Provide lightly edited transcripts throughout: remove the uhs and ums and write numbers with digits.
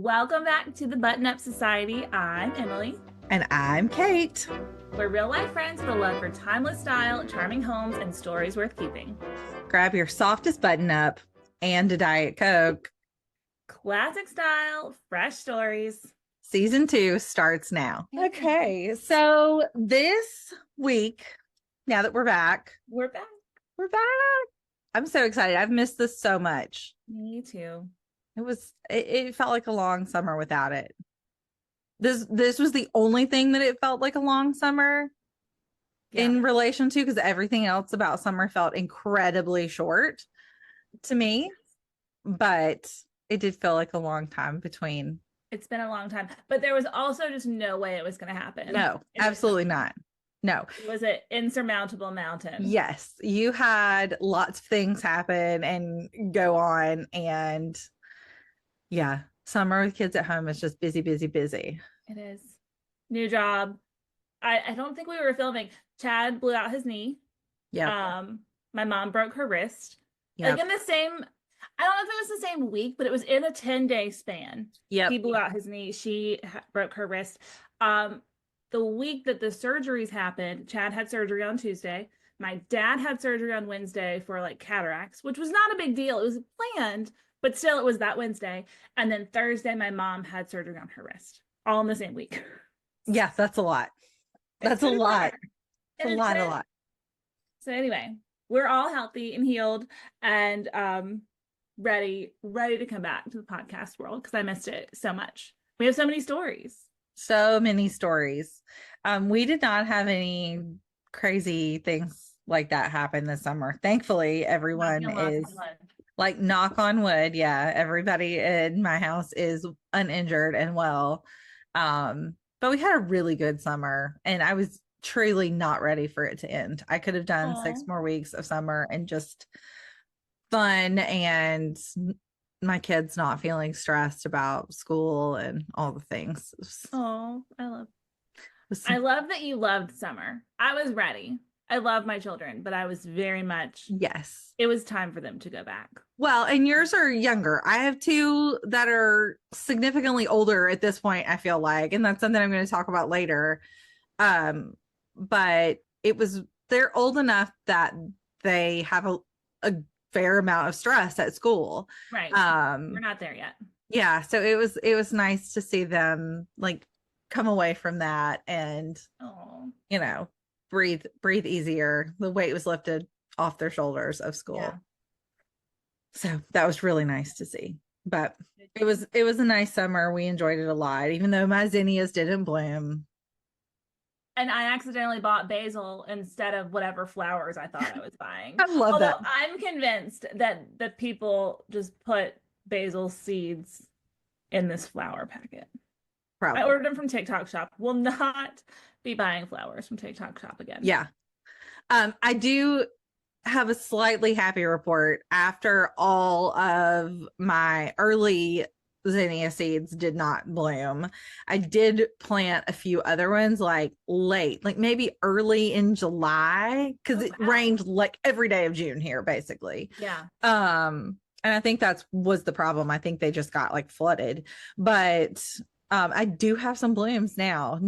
Welcome back to the Button Up Society. I'm Emily. And I'm Kate. We're real life friends with a love for timeless style, charming homes, and stories worth keeping. Grab your softest button up and a Diet Coke. Classic style, fresh stories. Season 2 starts now. Okay, so this week, now that we're back. We're back. I'm so excited. I've missed this so much. Me too. It felt like a long summer without it. This was the only thing that it felt like a long summer in relation to, because everything else about summer felt incredibly short to me, but it did feel like a long time between. It's been a long time, but there was also just no way it was going to happen. No, absolutely not. No. It was an insurmountable mountain. Yes, you had lots of things happen and go on, and yeah, summer with kids at home is just busy. It is. New job. I don't think we were filming. Chad blew out his knee. Yeah. My mom broke her wrist. Yep. Like in the same, I don't know if it was the same week, but it was in a 10-day span. Yeah. He blew out his knee. She broke her wrist. The week that the surgeries happened, Chad had surgery on Tuesday. My dad had surgery on Wednesday for like cataracts, which was not a big deal. It was planned, but still it was that Wednesday. And then Thursday, my mom had surgery on her wrist, all in the same week. Yeah, that's a lot. That's a lot. It's a lot. So anyway, we're all healthy and healed and ready to come back to the podcast world because I missed it so much. We have so many stories. We did not have any crazy things like that happen this summer. Thankfully, everyone is like, knock on wood. Yeah, everybody in my house is uninjured and well. But we had a really good summer, and I was truly not ready for it to end. I could have done 6 more weeks of summer and just fun, and my kids not feeling stressed about school and all the things. I love that you loved summer. I was ready. I love my children, but I was very much, yes, it was time for them to go back. Well, and yours are younger. I have 2 that are significantly older at this point, I feel like, and that's something I'm going to talk about later. But they're old enough that they have a fair amount of stress at school. Right. We're not there yet. Yeah. So it was nice to see them like come away from that and, breathe easier. The weight was lifted off their shoulders of school. Yeah. So that was really nice to see. But it was a nice summer. We enjoyed it a lot, even though my zinnias didn't bloom. And I accidentally bought basil instead of whatever flowers I thought I was buying. I love that. I'm convinced that people just put basil seeds in this flower packet. Probably. I ordered them from TikTok Shop. Will not be buying flowers from TikTok Shop again. Yeah. I do have a slightly happy report. After all of my early zinnia seeds did not bloom, I did plant a few other ones like late, like maybe early in July, because it rained like every day of June here basically. Yeah. And I think was the problem. I think they just got like flooded, but I do have some blooms now.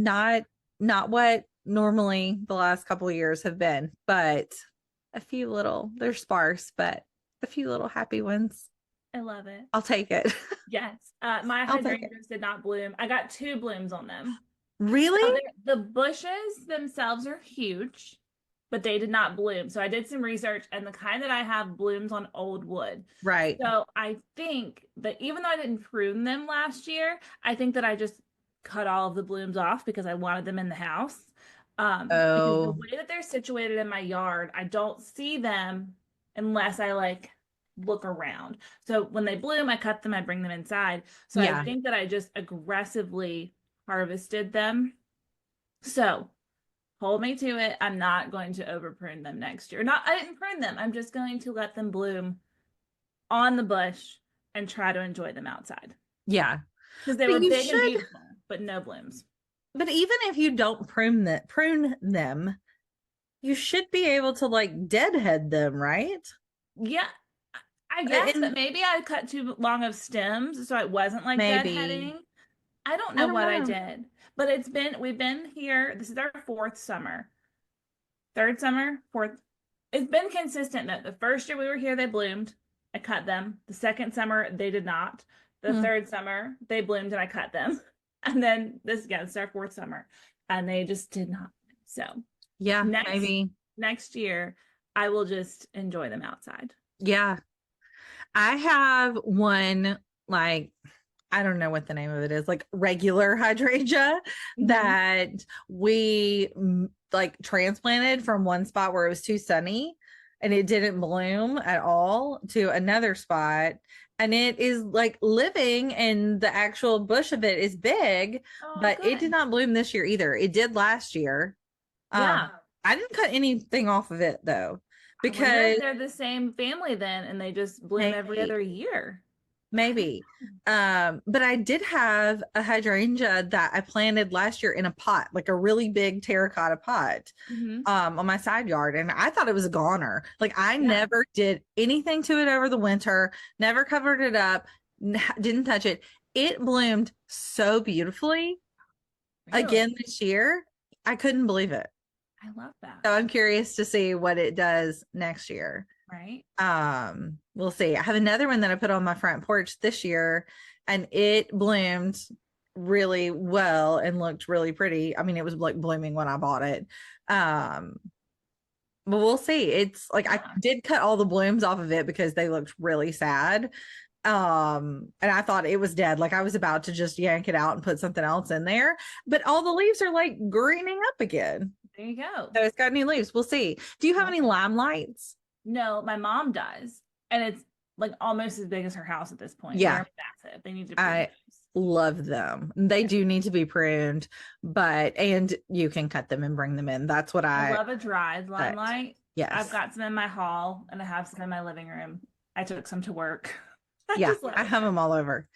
Not what normally the last couple of years have been, but a few little, they're sparse, but a few little happy ones. I love it. I'll take it. Yes. My hydrangeas did not bloom. I got 2 blooms on them. Really? The bushes themselves are huge, but they did not bloom. So I did some research, and the kind that I have blooms on old wood. Right. So I think that even though I didn't prune them last year, I think that I just cut all of the blooms off because I wanted them in the house. Because the way that they're situated in my yard, I don't see them unless I like look around. So when they bloom, I cut them, I bring them inside. So I think that I just aggressively harvested them. So hold me to it. I'm not going to over prune them next year. I didn't prune them. I'm just going to let them bloom on the bush and try to enjoy them outside. Yeah. Because they were big and beautiful, but no blooms. But even if you don't prune them, you should be able to like deadhead them, right? Yeah. I guess, but And maybe I cut too long of stems, so it wasn't like maybe, deadheading. I don't I know don't what I know. did, but we've been here. This is our fourth summer, third summer, fourth. It's been consistent that the first year we were here, they bloomed. I cut them. The second summer, they did not. The Hmm. third summer, they bloomed and I cut them. And then again, it's our fourth summer, and they just did not. So Yeah, next maybe. next year, I will just enjoy them outside. Yeah. I have one, like, I don't know what the name of it is, like regular hydrangea Mm-hmm. that we like transplanted from one spot where it was too sunny and it didn't bloom at all to another spot. And it is like living, and the actual bush of it is big, Oh, but it did good. not bloom this year either. It did last year. Yeah. I didn't cut anything off of it though, I wonder because if they're the same family then and they just bloom every maybe other year. I don't Maybe. But I did have a hydrangea that I planted last year in a pot, like a really big terracotta pot, know. Mm-hmm. on my side yard. And I thought it was a goner. Like I Yeah. never did anything to it over the winter, never covered it up, didn't touch it. It bloomed so beautifully again Really? this year. I couldn't believe it. I love that. So I'm curious to see what it does next year. Right? We'll see. I have another one that I put on my front porch this year, and it bloomed really well and looked really pretty. I mean, it was like blooming when I bought it. um but we'll see. It's like I Yeah. did cut all the blooms off of it because they looked really sad. And I thought it was dead, like I was about to just yank it out and put something else in there, but all the leaves are like greening up again, There you go. so it's got new leaves. We'll see. Do you have Love any it. limelights? No, my mom does. And it's like almost as big as her house at this point. Yeah, They're massive. They need to prune I those. love them. They Yeah. do need to be pruned, and you can cut them and bring them in. That's what I I love a dried but limelight. I've yes. got some in my hall and I have some in my living room. I took some to work. I Yeah, just love I it. have them all over.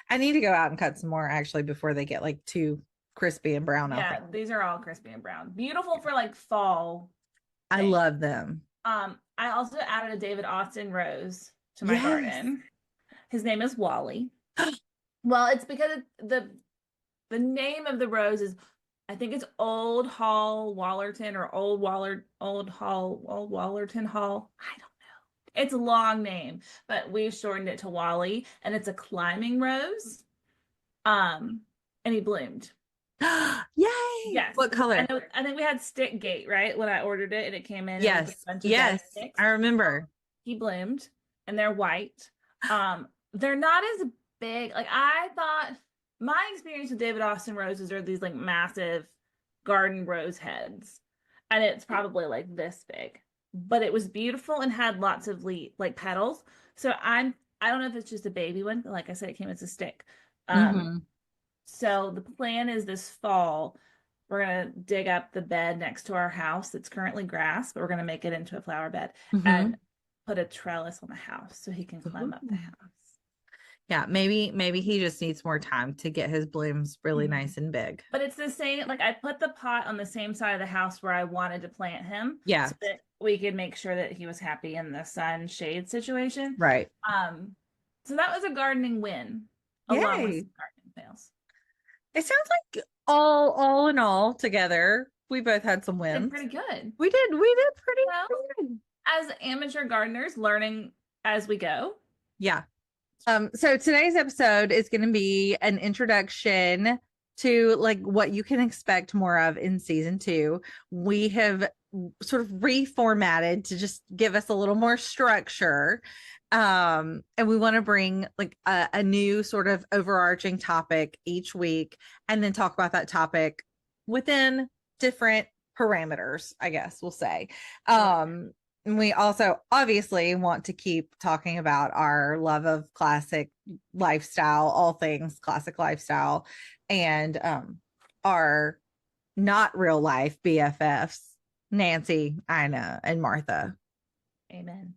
I need to go out and cut some more actually before they get like too crispy and brown out there. Yeah, these are all crispy and brown. Beautiful for like fall I things. love them. I also added a David Austin rose to my Yes. garden. His name is Wally. Well, it's because the name of the rose is, I think it's Old Hall Wallerton or Old Wallerton Hall. I don't know. It's a long name, but we've shortened it to Wally, and it's a climbing rose. Um, and he bloomed. Yay. Yes. What I color? know, I think we had stick gate, right? When I ordered it and it came in with a Yes. bunch of dead Yes. sticks. I remember. He bloomed and they're white. They're not as big. Like I thought, my experience with David Austin roses are these like massive garden rose heads. And it's probably like this big. But it was beautiful and had lots of like petals. So I don't know if it's just a baby one. Like I said, it came as a stick. Um, Hmm. so the plan is this fall, we're gonna dig up the bed next to our house that's currently grass, but we're gonna make it into a flower bed Hmm. and put a trellis on the house so he can climb up the house. Yeah, maybe he just needs more time to get his blooms really Mhm. nice and big. But it's the same, like I put the pot on the same side of the house where I wanted to plant him Yeah, so that we could make sure that he was happy in the sun shade situation. right. Um, so that was a gardening win along with Yay. some gardening fails. It sounds like all in all together, we both had some Did wins. pretty good. We did pretty Well, good. as amateur gardeners, learning as we go. Yeah. So today's episode is going to be an introduction to like what you can expect more of in season 2. We have sort of reformatted to just give us a little more structure. And we want to bring like a new sort of overarching topic each week and then talk about that topic within different parameters, I guess we'll say. And we also obviously want to keep talking about our love of classic lifestyle, all things classic lifestyle, and our not real life BFFs, Nancy, Ina, and Martha. Amen.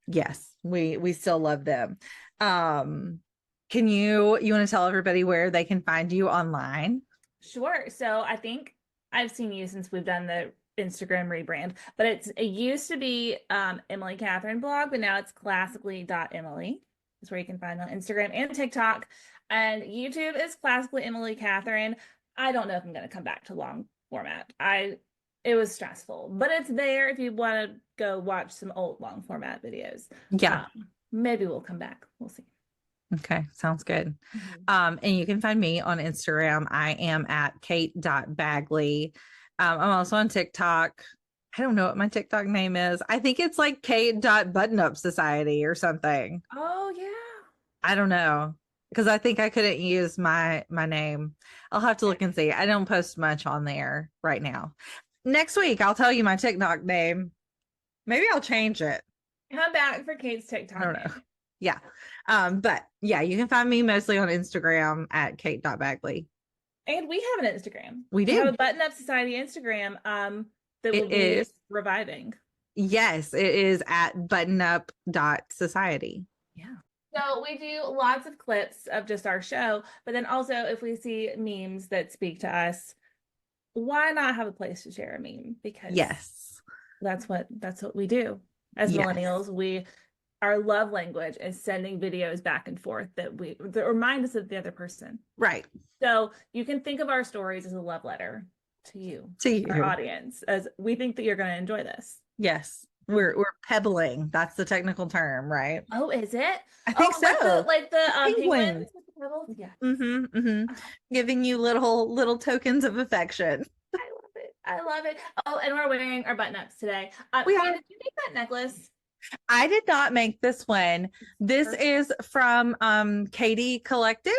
Yes, we still love them. Can you want to tell everybody where they can find you online? Sure. So I think I've seen you since we've done the Instagram rebrand, but it used to be Emily Catherine blog, but now it's classically.emily. Is where you can find on Instagram and TikTok. And YouTube is classically Emily Catherine. I don't know if I'm going to come back to long format. It was stressful, but it's there if you want to go watch some old long format videos. Yeah. Maybe we'll come back. We'll see. Okay, sounds good. And you can find me on Instagram. I am at kate.bagley. I'm also on TikTok. I don't know what my TikTok name is. I think it's like kate.buttonup society or something. Oh yeah. I don't know because I think I couldn't use my name. I'll have to look and see. I don't post much on there right now. Next week I'll tell you my TikTok name. Maybe I'll change it. Come back for Kate's TikTok. I don't know. Yeah. But yeah, you can find me mostly on Instagram at kate.bagley. And we have an Instagram. We do. We have a Button Up Society Instagram that will be reviving. Yes, it is at buttonup.society. Yeah. So we do lots of clips of just our show, but then also if we see memes that speak to us, why not have a place to share a meme? Because yes, that's what we do as millennials. Our love language is sending videos back and forth that remind us of the other person. Right. So you can think of our stories as a love letter to you, our audience, as we think that you're going to enjoy this. Yes. We're pebbling. That's the technical term, right? Oh, is it? I think so. Like the penguins with the pebbles? Yeah. Giving you little tokens of affection. I love it. Oh, and we're wearing our button ups today. Did you make that necklace? I did not make this one. This is from Katie Collective.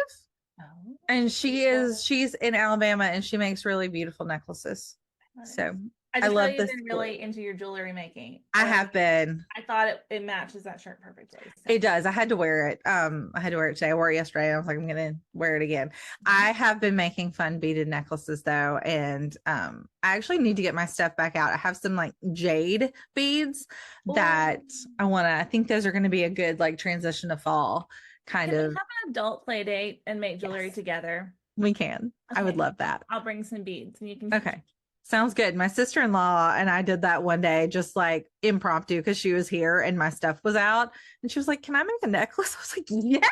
Oh, and she's in Alabama and she makes really beautiful necklaces. So I love this. You've been really into your jewelry making. I have been. I thought it matches that shirt perfectly. So. It does. I had to wear it. I had to wear it today. I wore it yesterday. I was like, I'm gonna wear it again. I have been making fun beaded necklaces though, and I actually need to get my stuff back out. I have some like jade beads that I think those are going to be a good like transition to fall. Kind of. We have an adult play date and make jewelry together. We can. Okay. I would love that. I'll bring some beads and you can. Okay. Sounds good. My sister-in-law and I did that one day, just like impromptu, because she was here and my stuff was out. And she was like, "Can I make a necklace?" I was like, "Yes,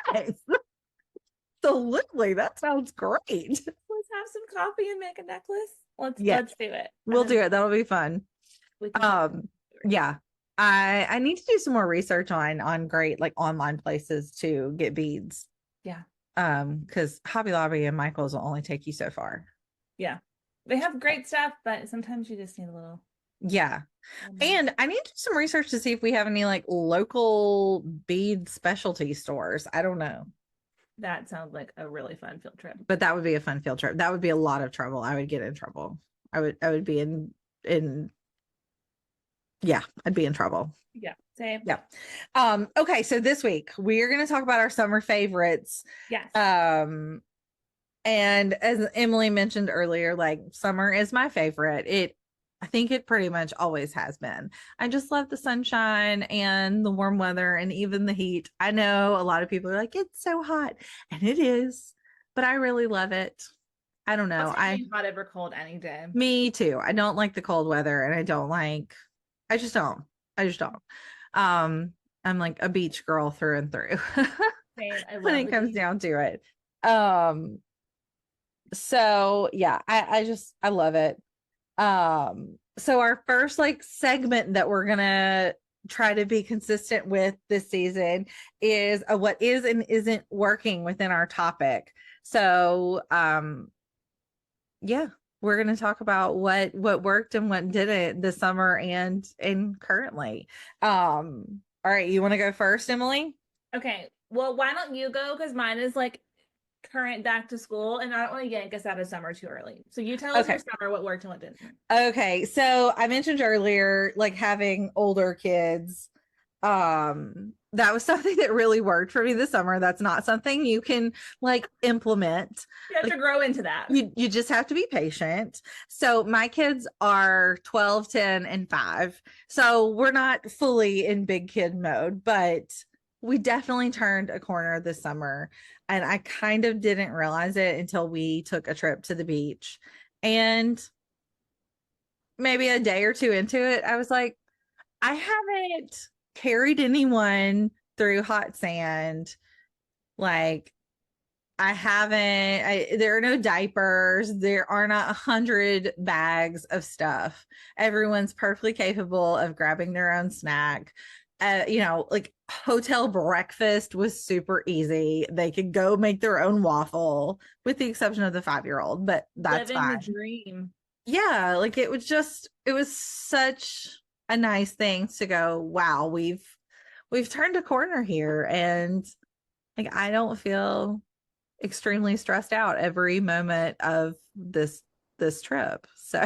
absolutely. That sounds great. Let's have some coffee and make a necklace. Let's do it. We'll do it. That'll be fun." Yeah. I need to do some more research on great like online places to get beads. Yeah. Because Hobby Lobby and Michael's will only take you so far. Yeah. They have great stuff, but sometimes you just need a little. Yeah. And I need to do some research to see if we have any like local bead specialty stores. I don't know. That sounds like a really fun field trip. But that would be a fun field trip. That would be a lot of trouble. I would get in trouble. I would be in yeah, I'd be in trouble. Yeah. Same. Yeah. Okay, so this week we're going to talk about our summer favorites. Yes. And as Emily mentioned earlier, like summer is my favorite. I think it pretty much always has been. I just love the sunshine and the warm weather and even the heat. I know a lot of people are like, it's so hot, and it is, but I really love it. I don't know. Hot over cold any day. Me too. I don't like the cold weather, and I just don't. I'm like a beach girl through and through. When it comes down to it. So yeah, I love it. So our first like segment that we're gonna try to be consistent with this season is what is and isn't working within our topic. So yeah, we're gonna talk about what worked and what didn't this summer and currently. All right, you want to go first, Emily? Okay, well, why don't you go, because mine is like current back to school, and I don't want to yank us out of summer too early. So you tell us your summer, what worked and what didn't. Okay, so I mentioned earlier like having older kids. That was something that really worked for me this summer. That's not something you can like implement. You have to grow into that. You just have to be patient. So my kids are 12, 10, and 5. So we're not fully in big kid mode, but we definitely turned a corner this summer. And I kind of didn't realize it until we took a trip to the beach. And maybe a day or two into it, I was like, I haven't carried anyone through hot sand. Like, there are no diapers. There are not 100 bags of stuff. Everyone's perfectly capable of grabbing their own snack. Like hotel breakfast was super easy. They could go make their own waffle, with the exception of the 5-year-old, but that's Living the fine. dream. Yeah, like it was such a nice thing to go, wow, we've turned a corner here, and like I don't feel extremely stressed out every moment of this trip. So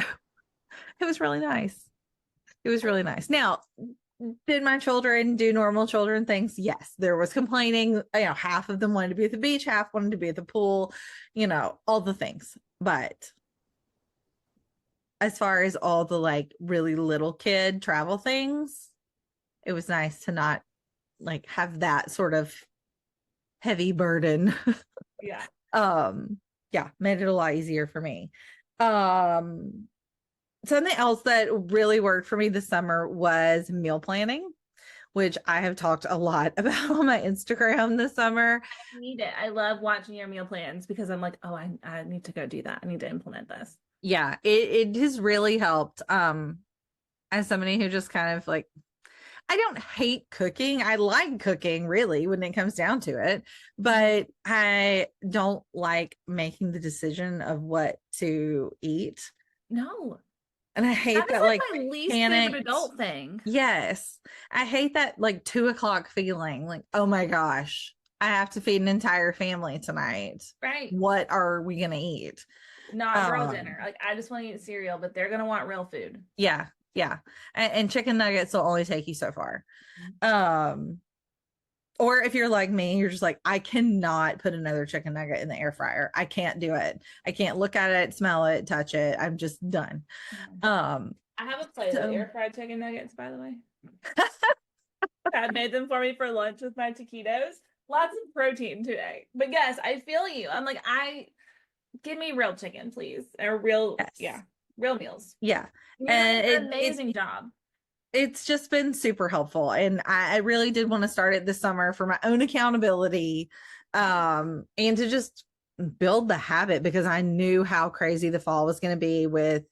it was really nice. It was really nice. Now, did my children do normal children things? Yes. There was complaining, half of them wanted to be at the beach, half wanted to be at the pool, all the things. But as far as all the like really little kid travel things, it was nice to not like have that sort of heavy burden. Yeah. Yeah, made it a lot easier for me. Um Something else that really worked for me this summer was meal planning, which I have talked a lot about on my Instagram this summer. I need it. I love watching your meal plans because I'm like, oh, I need to go do that. I need to implement this. Yeah, it has really helped. As somebody who just kind of like, I don't hate cooking. I like cooking really when it comes down to it, but I don't like making the decision of what to eat. No, And I hate that is that like like my least favorite panicked. adult thing. Yes. I hate that like 2 o'clock feeling like, oh my gosh, I have to feed an entire family tonight. Right. What are we gonna eat? Not girl Um, dinner. Like I just want to eat cereal, but they're gonna want real food. yeah, yeah. And chicken nuggets will only take you so far. Um, or if you're like me, you're just like, I cannot put another chicken nugget in the air fryer. I can't do it. I can't look at it, smell it, touch it. I'm just done. Um, I have a plate of so air fried chicken nuggets, by the way. Dad made them for me for lunch with my taquitos. Lots of protein today. But yes, I feel you. I'm like, I give me real chicken, please. Or real, yes. yeah, real meals. Yeah. You're doing And an amazing job. it's just been super helpful. And I really did want to start it this summer for my own accountability, and to just build the habit, because I knew how crazy the fall was going to be with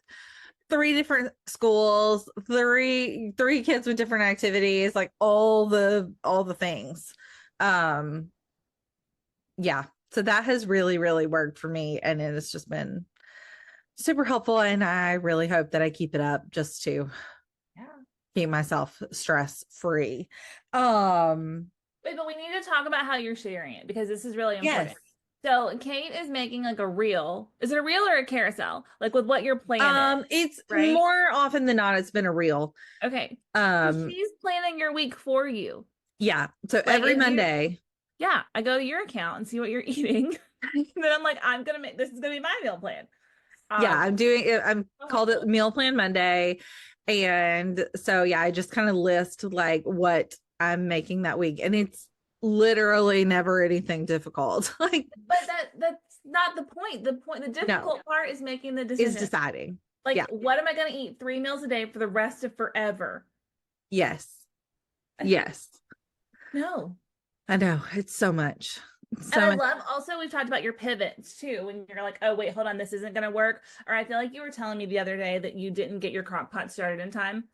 3 different schools, three kids with different activities, like all the things. Um, yeah. So that has really, really worked for me. And it has just been super helpful. And I really hope that I keep it up just to Yeah. keep myself stress free. Um, Wait, but we need to talk about how you're sharing it because this is really yes. important. So Kate is making like a reel. Is it a reel or a carousel? Like with what your plan is, It's right? more often than not, it's been a reel. Okay. So Um, she's planning your week for you. yeah. So Like every if you, Monday, yeah, I go to your account and see what you're eating. Then I'm like, I'm gonna make this is gonna be my meal plan. yeah, Um, I'm doing it. I'm so called it helpful. Meal Plan Monday. And so, yeah, I just kind of list like what I'm making that week. And it's literally never anything difficult. Like, But that's not the point. The no, difficult part is making the is decision. deciding. Like, Yeah. what am I gonna eat 3 meals a day for the rest of forever? Yes. Yes. No. I know. It's so much. It's And so I much. love also we've talked about your pivots too, when you're like, oh wait, hold on, this isn't gonna work. Or I feel like you were telling me the other day that you didn't get your crock pot started in time.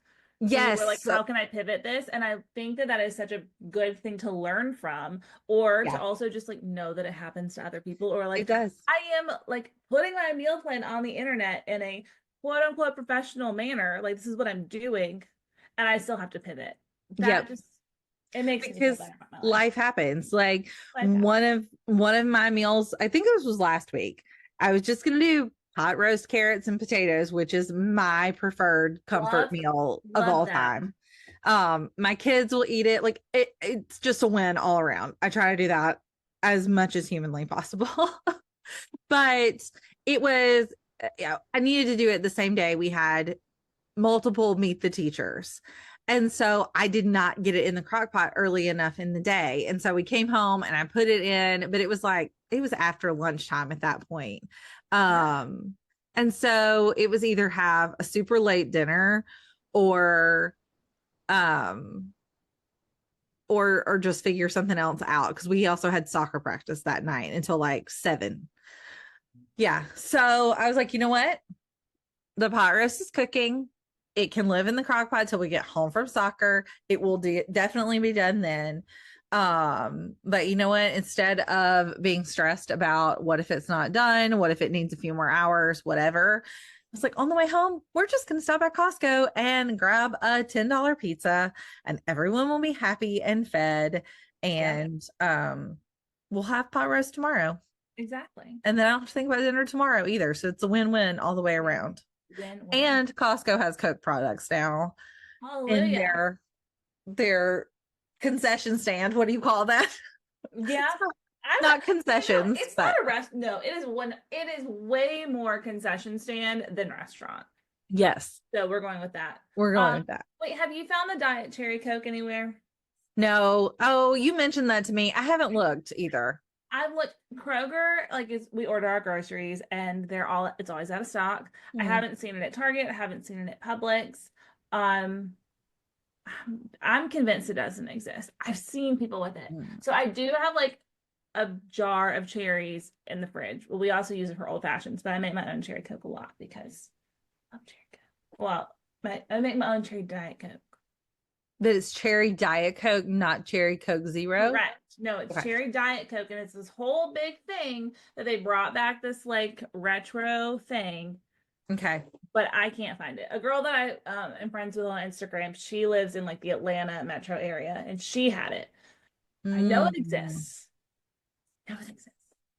So you were like, Yes. how can I pivot this? And I think that that is such a good thing to learn from, or to Yeah, also just like know that it happens to other people, or it like, does. I am like putting my meal plan on the internet in a quote unquote professional manner. Like, this is what I'm doing, and I still have to pivot. That Yep. just, it makes me feel Because better about my life. life happens. Like Life one happens. of one of my meals, I think this was last week. I was just gonna do hot roast carrots and potatoes, which is my preferred comfort Love, meal of love all that. time. My kids will eat it. Like it's just a win all around. I try to do that as much as humanly possible. But it was, yeah, I needed to do it the same day we had multiple meet the teachers. And so I did not get it in the crock pot early enough in the day. And so we came home and I put it in, but it was after lunchtime at that point. Yeah. Um, And so it was either have a super late dinner or um or just figure something else out because we also had soccer practice that night until like 7. Yeah. So I was like, you know what? The pot roast is cooking. It can live in the crock pot till we get home from soccer. It will definitely be done then. But you know what? Instead of being stressed about what if it's not done, what if it needs a few more hours, whatever, I was like, on the way home, we're just gonna stop at Costco and grab a $10 pizza, and everyone will be happy and fed. And we'll have pot roast tomorrow. Exactly. And then I don't have to think about dinner tomorrow either. So it's a win-win all the way around. Win-win. And Costco has Coke products now in Hallelujah. their concession stand. What do you call that? Yeah. Not concessions, it's but not a rest. No, it is way more concession stand than restaurant. yes, So we're going with that. we're going with that. Wait, have you found the Diet Cherry Coke anywhere? No. Oh, you mentioned that to me. I haven't looked either. I've looked Kroger, like we order our groceries and it's always out of stock. I haven't seen it at Target, I haven't seen it at Publix. Um I'm convinced it doesn't exist. I've seen people with it. So I do have like a jar of cherries in the fridge. Well, we also use it for old fashions, but I make my own cherry Coke a lot because I love cherry Coke. Well, I make my own cherry Diet Coke. That is cherry Diet Coke, not cherry Coke Zero. Correct. No, it's cherry Diet Coke, and it's this whole big thing that they brought back this like retro thing. Okay. But I can't find it. A girl that I am friends with on Instagram, she lives in like the Atlanta metro area, and she had it. I know it exists. I know it exists.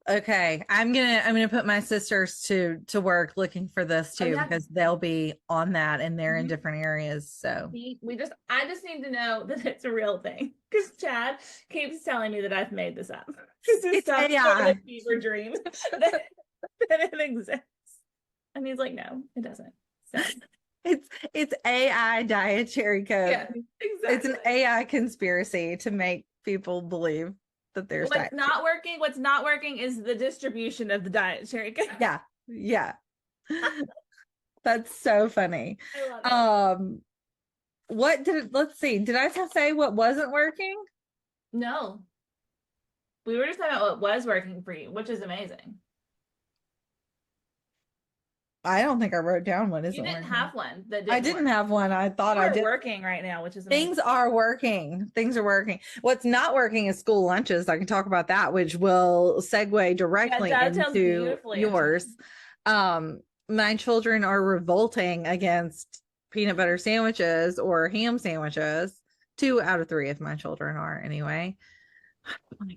Okay, I'm gonna put my sisters to work looking for this too because they'll be on that and they're in different areas. So I just need to know that it's a real thing because Chad keeps telling me that I've made this up. It's a fever dream that it exists, and he's like, no, it doesn't. So it's AI dietary Coke. Yeah, exactly. It's an AI conspiracy to make people believe that there's what's not working is the distribution of the Diet Cherry Coke. Yeah. That's so funny. I love it. Let's see, did I say what wasn't working? No, we were just talking about what was working for you, which is amazing. I don't think I wrote down one. You didn't have one that I didn't have one. I thought I did. Working right now, which is amazing. Things are working. What's not working is school lunches. I can talk about that, which will segue directly into yours. My children are revolting against peanut butter sandwiches or ham sandwiches. 2 out of 3 of my children are anyway. What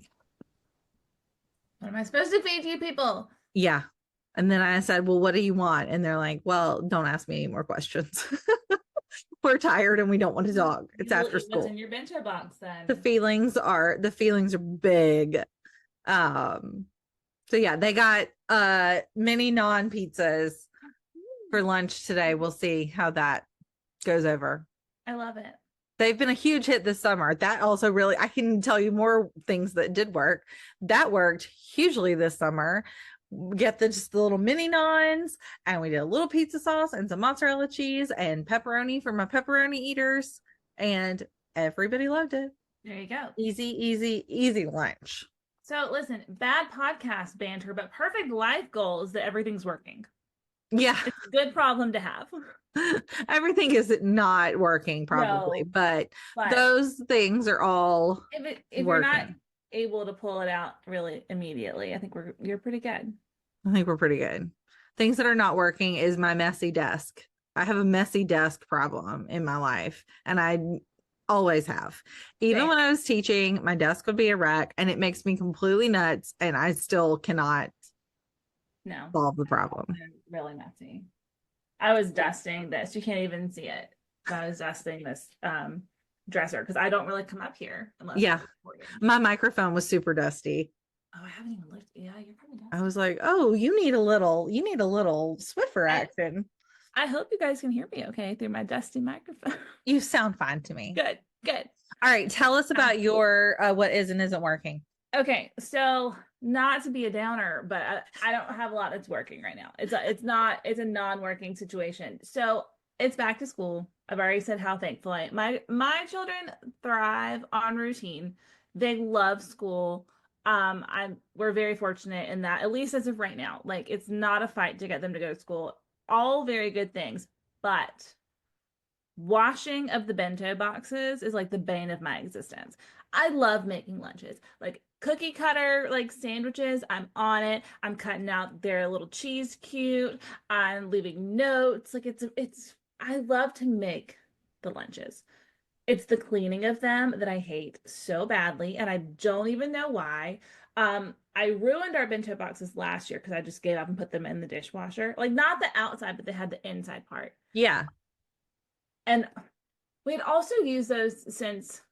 am I supposed to feed you people? Yeah. And then I said, well, what do you want? And they're like, well, don't ask me any more questions. We're tired and we don't want to talk. It's after school. What's in your bento box then? The feelings are big. So yeah, they got mini non pizzas for lunch today. We'll see how that goes over. I love it. They've been a huge hit this summer. That also really, I can tell you more things that did work. That worked hugely this summer. Get just the little mini nons, and we did a little pizza sauce and some mozzarella cheese and pepperoni for my pepperoni eaters, and everybody loved it. There you go. Easy lunch. So listen, bad podcast banter, but perfect life goal is that everything's working. Yeah, it's a good problem to have. Everything is not working probably, but those things are all if you're not able to pull it out really immediately, I think you're pretty good. I think we're pretty good. Things that are not working is my messy desk. I have a messy desk problem in my life, and I always have. Even when I was teaching, my desk would be a wreck, and it makes me completely nuts, and I still cannot solve the problem. Really messy. I was dusting this. You can't even see it. I was dusting this dresser because I don't really come up here unless my microphone was super dusty. Oh, I haven't even looked. Yeah, you're probably dusty. I was like, oh, you need a little Swiffer action. I hope you guys can hear me okay through my dusty microphone. You sound fine to me. Good. All right, tell us about your what is and isn't working. Okay, so not to be a downer, but I don't have a lot that's working right now. It's a non-working situation. So it's back to school. I've already said how thankful my children thrive on routine. They love school. We're very fortunate in that, at least as of right now. Like it's not a fight to get them to go to school. All very good things, but washing of the bento boxes is like the bane of my existence. I love making lunches. Like cookie cutter, like sandwiches, I'm on it. I'm cutting out their little cheese cute. I'm leaving notes. Like I love to make the lunches. It's the cleaning of them that I hate so badly, and I don't even know why. I ruined our bento boxes last year because I just gave up and put them in the dishwasher. Like not the outside, but they had the inside part. Yeah. And we had also used those since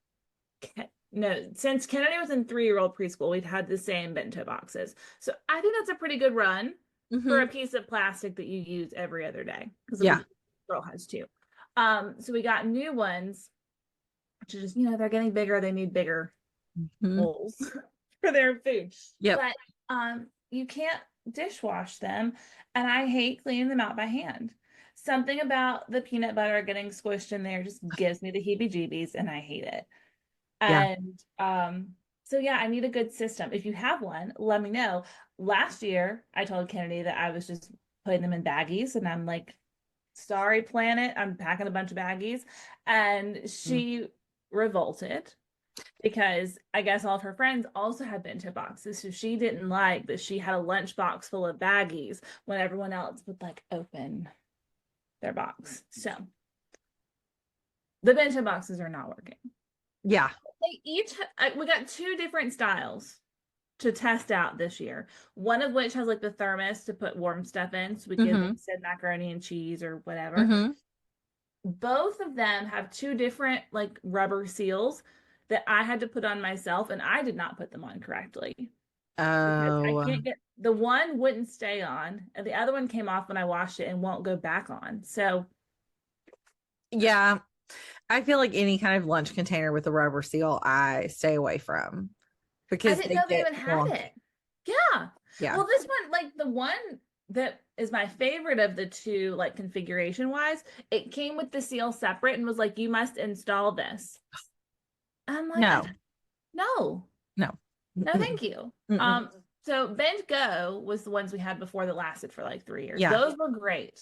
no, since Kennedy was in 3-year-old preschool, we've had the same bento boxes. So I think that's a pretty good run for Mm-hmm. a piece of plastic that you use every other day because Yeah. we girl has two. So we got new ones, which is just, they're getting bigger, they need bigger Mm-hmm. bowls for their food. Yep. But you can't dishwash them, and I hate cleaning them out by hand. Something about the peanut butter getting squished in there just gives me the heebie-jeebies, and I hate it. Yeah. And so yeah, I need a good system. If you have one, let me know. Last year, I told Kennedy that I was just putting them in baggies, and I'm like, sorry, planet, I'm packing a bunch of baggies. And Mm. she revolted because I guess all of her friends also had bento boxes. So she didn't like that she had a lunchbox full of baggies when everyone else would like open their box. So the bento boxes are not working. Yeah. They each, we got two different styles to test out this year. One of which has like the thermos to put warm stuff in. So we give them Mm-hmm. said macaroni and cheese or whatever. Mm-hmm. Both of them have two different like rubber seals that I had to put on myself, and I did not put them on correctly because I Oh, can't get the one wouldn't stay on, and the other one came off when I washed it and won't go back on. So yeah. I feel like any kind of lunch container with a rubber seal, I stay away from I because didn't they know they get even had wonky. it. Yeah. Yeah. Well, this one, like the one that is my favorite of the two, like configuration wise, it came with the seal separate and was like, you must install this. I'm like, No, no, no. no, Mm-mm. thank you. Mm-mm. So Bend Go was the ones we had before that lasted for like 3 years. Yeah. Those were great.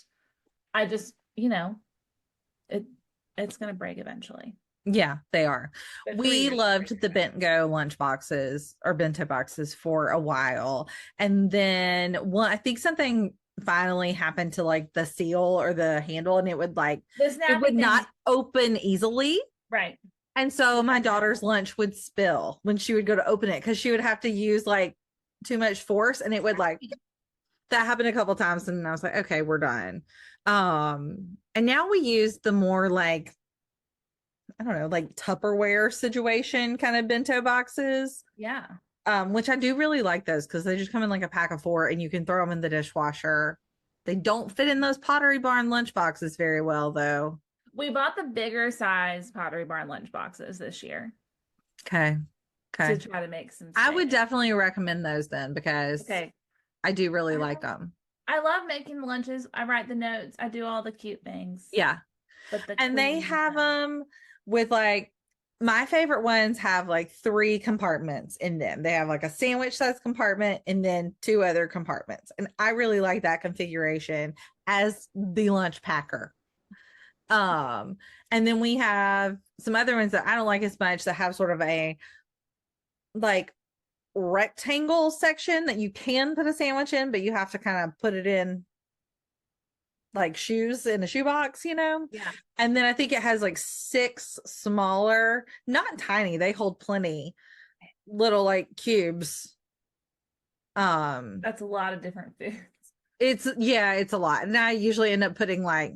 I just, it it's gonna break eventually. Yeah, they are. But three We years is great. loved the bent go lunch boxes or bento boxes for a while. And then I think something finally happened to like the seal or the handle and The it snappy would not things, open easily. right? And so The my snappy daughter's handle. lunch would spill when she would go to open it because she would have to use like too much force and it would like that happened a couple times and I was like, okay, we're done. And now we use the more like I don't know, like Tupperware situation kind of bento boxes. Yeah. Which I do really like those because they just come in like a pack of four and you can throw them in the dishwasher. They don't fit in those Pottery Barn lunch boxes very well, though. We bought the bigger size Pottery Barn lunch boxes this year Okay. to Okay. try to make some I would space. definitely recommend those then because Okay. I do really I like love, them. I love making lunches. I write the notes. I do all the cute things. Yeah. But the And they cleaning of have them. them with like my favorite ones have like three compartments in them. They have like a sandwich size compartment and then two other compartments. And I really like that configuration as the lunch packer. Um, and then we have some other ones that I don't like as much that have sort of a like rectangle section that you can put a sandwich in, but you have to kind of put it in like shoes in a shoebox, Yeah. And then I think it has like six smaller, not tiny, they hold plenty little like cubes. Um, That's a lot of different foods. it's a lot. And I usually end up putting like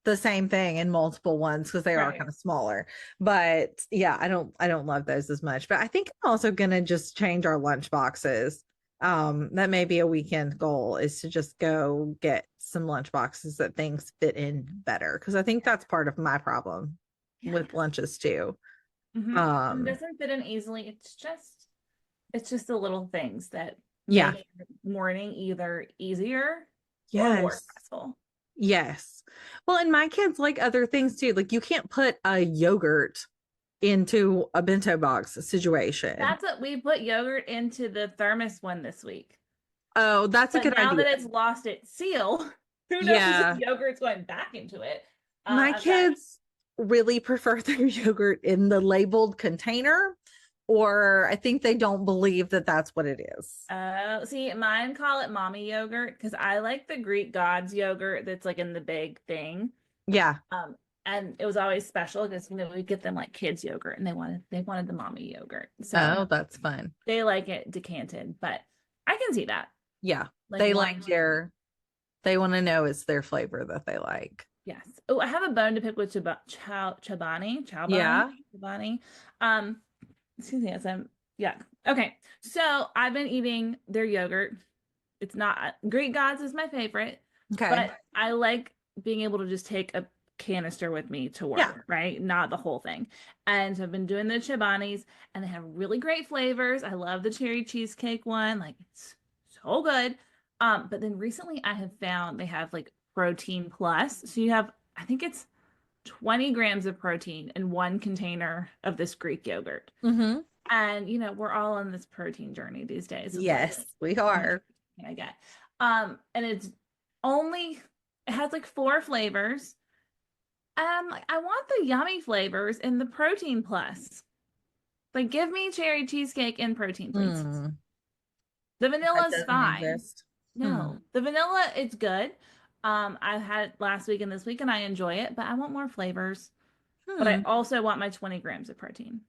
the same thing in multiple ones because they are Right. kind of smaller. But yeah, I don't love those as much. But I think I'm also gonna just change our lunch boxes. That may be a weekend goal is to just go get some lunch boxes that things fit in better because I think that's part of my problem Yeah. with lunches too. Mm-hmm. It Um, doesn't fit in easily. It's just It's just the little things that Yeah. make morning either easier or more Yes. stressful. Yes. Well, and my kids like other things too. Like you can't put a yogurt into a bento box situation. That's what we put yogurt into the thermos one this week. Oh, that's a But good now idea. that it's lost its seal, who knows if Yeah. yogurt's going back into it. My I've got kids really prefer their yogurt in the labeled container, or I think they don't believe that that's what it is. see, mine call it mommy yogurt because I like the Greek gods yogurt that's like in the big thing. Yeah. Um, and it was always special because we get them like kids yogurt and they wanted the mommy yogurt. So Oh, that's fun. they like it decanted, but I can see that. Yeah. Like They wanting like they want to know it's their flavor that they like. yes. Oh, I have a bone to pick with Chobani. Yeah. Chobani. Um, excuse me, as I'm yeah. Okay. So I've been eating their yogurt. It's not Greek Gods is my favorite, Okay. but I like being able to just take a canister with me to Yeah. work, right? Not the whole thing. And so I've been doing the Chobanis and they have really great flavors. I love the cherry cheesecake one. Like it's so good. But then recently I have found they have like protein plus. So you have, I think it's 20 grams of protein in one container of this Greek yogurt. Mm-hmm. And we're all on this protein journey these days of like Yes, we how much are. can I get? And only it has like four flavors. And I'm like, I want the yummy flavors in the protein plus. Like, give me cherry cheesecake and protein, please. Hmm. The That vanilla's doesn't fine. exist. Hmm. No, the vanilla, it's good. I've had it last week and this week, and I enjoy it, but I want more flavors. But I Hmm. also want my 20 grams of protein.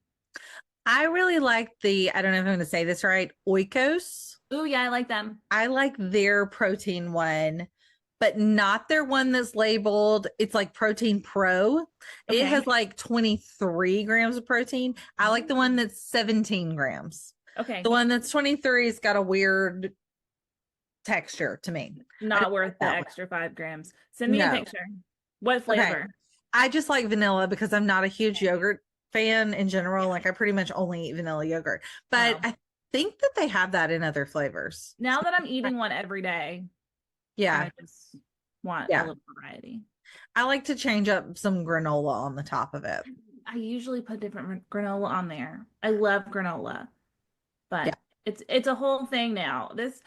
I really like I don't know if I'm going to say this right, Oikos. Oh, yeah, I like them. I like their protein one, but not their one that's labeled. It's like Protein Pro. It Okay. has like 23 grams of protein. I like the one that's 17 grams. The Okay. one that's 23 has got a weird texture to me. I don't Not like worth the that one. extra 5 grams. Send me a No. picture. What Okay. flavor? I just like vanilla because I'm not a huge yogurt fan in general. Like I pretty much only eat vanilla yogurt, but Oh. I think that they have that in other flavors. Now that I'm eating one every day, Yeah. I just want a Yeah. little variety. I like to change up some granola on the top of it. I usually put different granola on there. I love granola, Yeah. but it's a whole thing now. This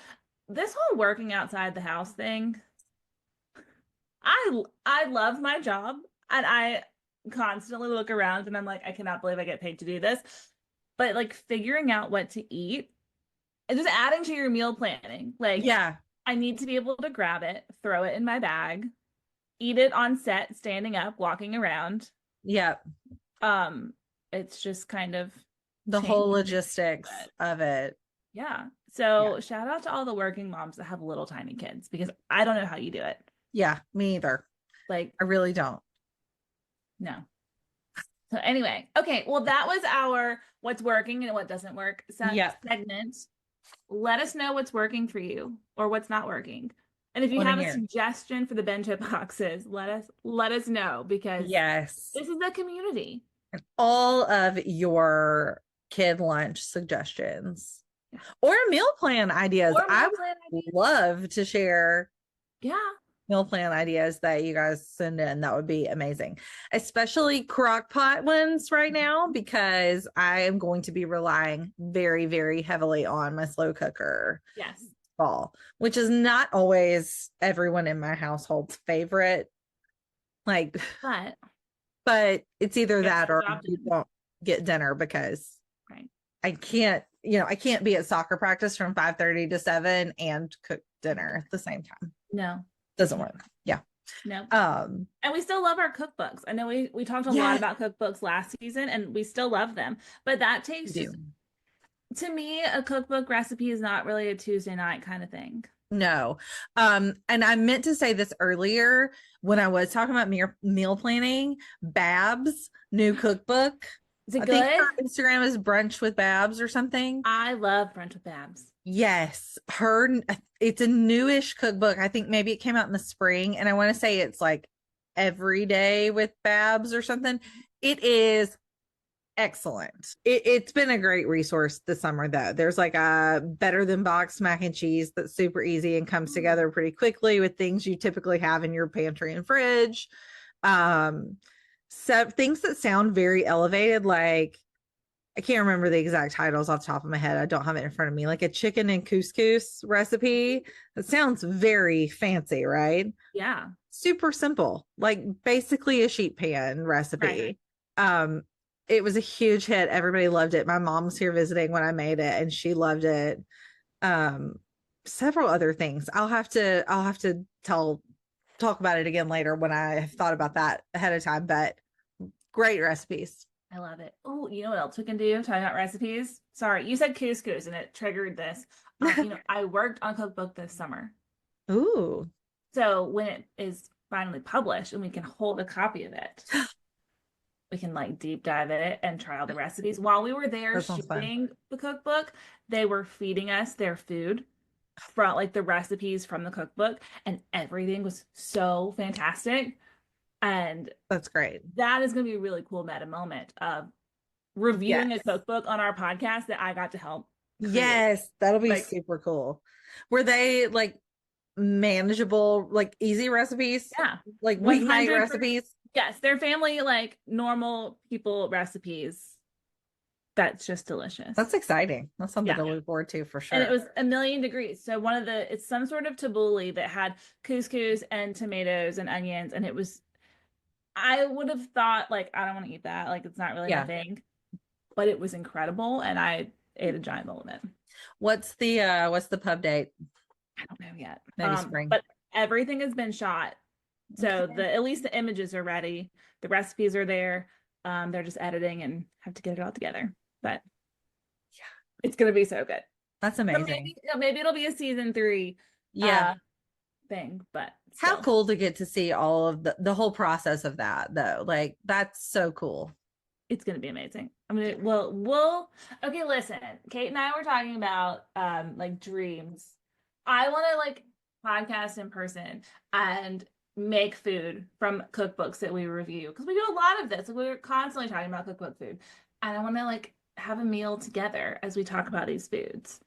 whole working outside the house thing, I love my job and I constantly look around and I'm like, I cannot believe I get paid to do this. But like figuring out what to eat and just adding to your meal planning. Like Yeah. I need to be able to grab it, throw it in my bag, eat it on set, standing up, walking around. Yeah. Um, it's just kind of The whole changed. logistics But of it. yeah. Yeah. So shout out to all the working moms that have little tiny kids because I don't know how you do it. Yeah. Me either. Like, I really don't. no. So anyway, okay. Well, that was our what's working and what doesn't work Yeah. segment. Let us know what's working for you or what's not working. And if you Want to have a hear? suggestion for the bento boxes, let us know because Yes. this is a community. And all of your kid lunch suggestions Yeah. or meal plan ideas. Or I meal would plan ideas. love to share Yeah. meal plan ideas that you guys send in. That would be amazing, especially crock pot ones right now, because I am going to be relying very, very heavily on my slow cooker Yes. fall, which is not always everyone in my household's favorite. Like, but it's either that or you won't get dinner because right. I can't, I can't be at soccer practice from 5:30 to 7 and cook dinner at the same time. No. Doesn't work. Yeah. No. And we still love our cookbooks. I know we talked a lot about cookbooks last season and we still love them, but that takes to me, a cookbook recipe is not really a Tuesday night kind of thing. No. And I meant to say this earlier when I was talking about meal planning. Bab's new cookbook. Is it I good? think her Instagram is Brunch with Babs or something. I love Brunch with Babs. Yes. It's a newish cookbook. I think maybe it came out in the spring. And I want to say it's like Every Day with Babs or something. It is excellent. It's been a great resource this summer, though. There's like a better than box mac and cheese that's super easy and comes together pretty quickly with things you typically have in your pantry and fridge. So things that sound very elevated, like I can't remember the exact titles off the top of my head. I don't have it in front of me. Like a chicken and couscous recipe. That sounds very fancy, right? Yeah. Super simple, like basically a sheet pan recipe. Right. It was a huge hit. Everybody loved it. My mom was here visiting when I made it and she loved it. Several other things. I'll have to talk about it again later when I have thought about that ahead of time, but great recipes. I love it. Oh, you know what else we can do? Talking about recipes. Sorry, you said couscous and it triggered this. I worked on a cookbook this summer. Ooh. So when it is finally published and we can hold a copy of it, we can like deep dive in it and try all the recipes. While we were there shooting the cookbook, they were feeding us their food from like the recipes from the cookbook, and everything was so fantastic. And that's great. That is going to be a really cool meta moment of reviewing a cookbook on our podcast that I got to help create. Yes, that'll be super cool. Were they like manageable, like easy recipes? Yeah. Like weeknight recipes? Yes, they're family, like normal people recipes. That's just delicious. That's exciting. That's something to look forward to for sure. And it was 1,000,000 degrees. So it's some sort of tabbouleh that had couscous and tomatoes and onions. And I would have thought like, I don't want to eat that. Like it's not really my thing, but it was incredible. And I ate a giant bowl of it. What's the pub date? I don't know yet. Maybe spring. But everything has been shot. So at least the images are ready. The recipes are there. They're just editing and have to get it all together. But yeah, it's going to be so good. That's amazing. So maybe it'll be a season 3 thing, but still. How cool to get to see all of the whole process of that though. Like that's so cool. It's going to be amazing. Okay, listen, Kate and I were talking about like dreams. I want to like podcast in person and make food from cookbooks that we review, because we do a lot of this. Like, we're constantly talking about cookbook food, and I want to like have a meal together as we talk about these foods.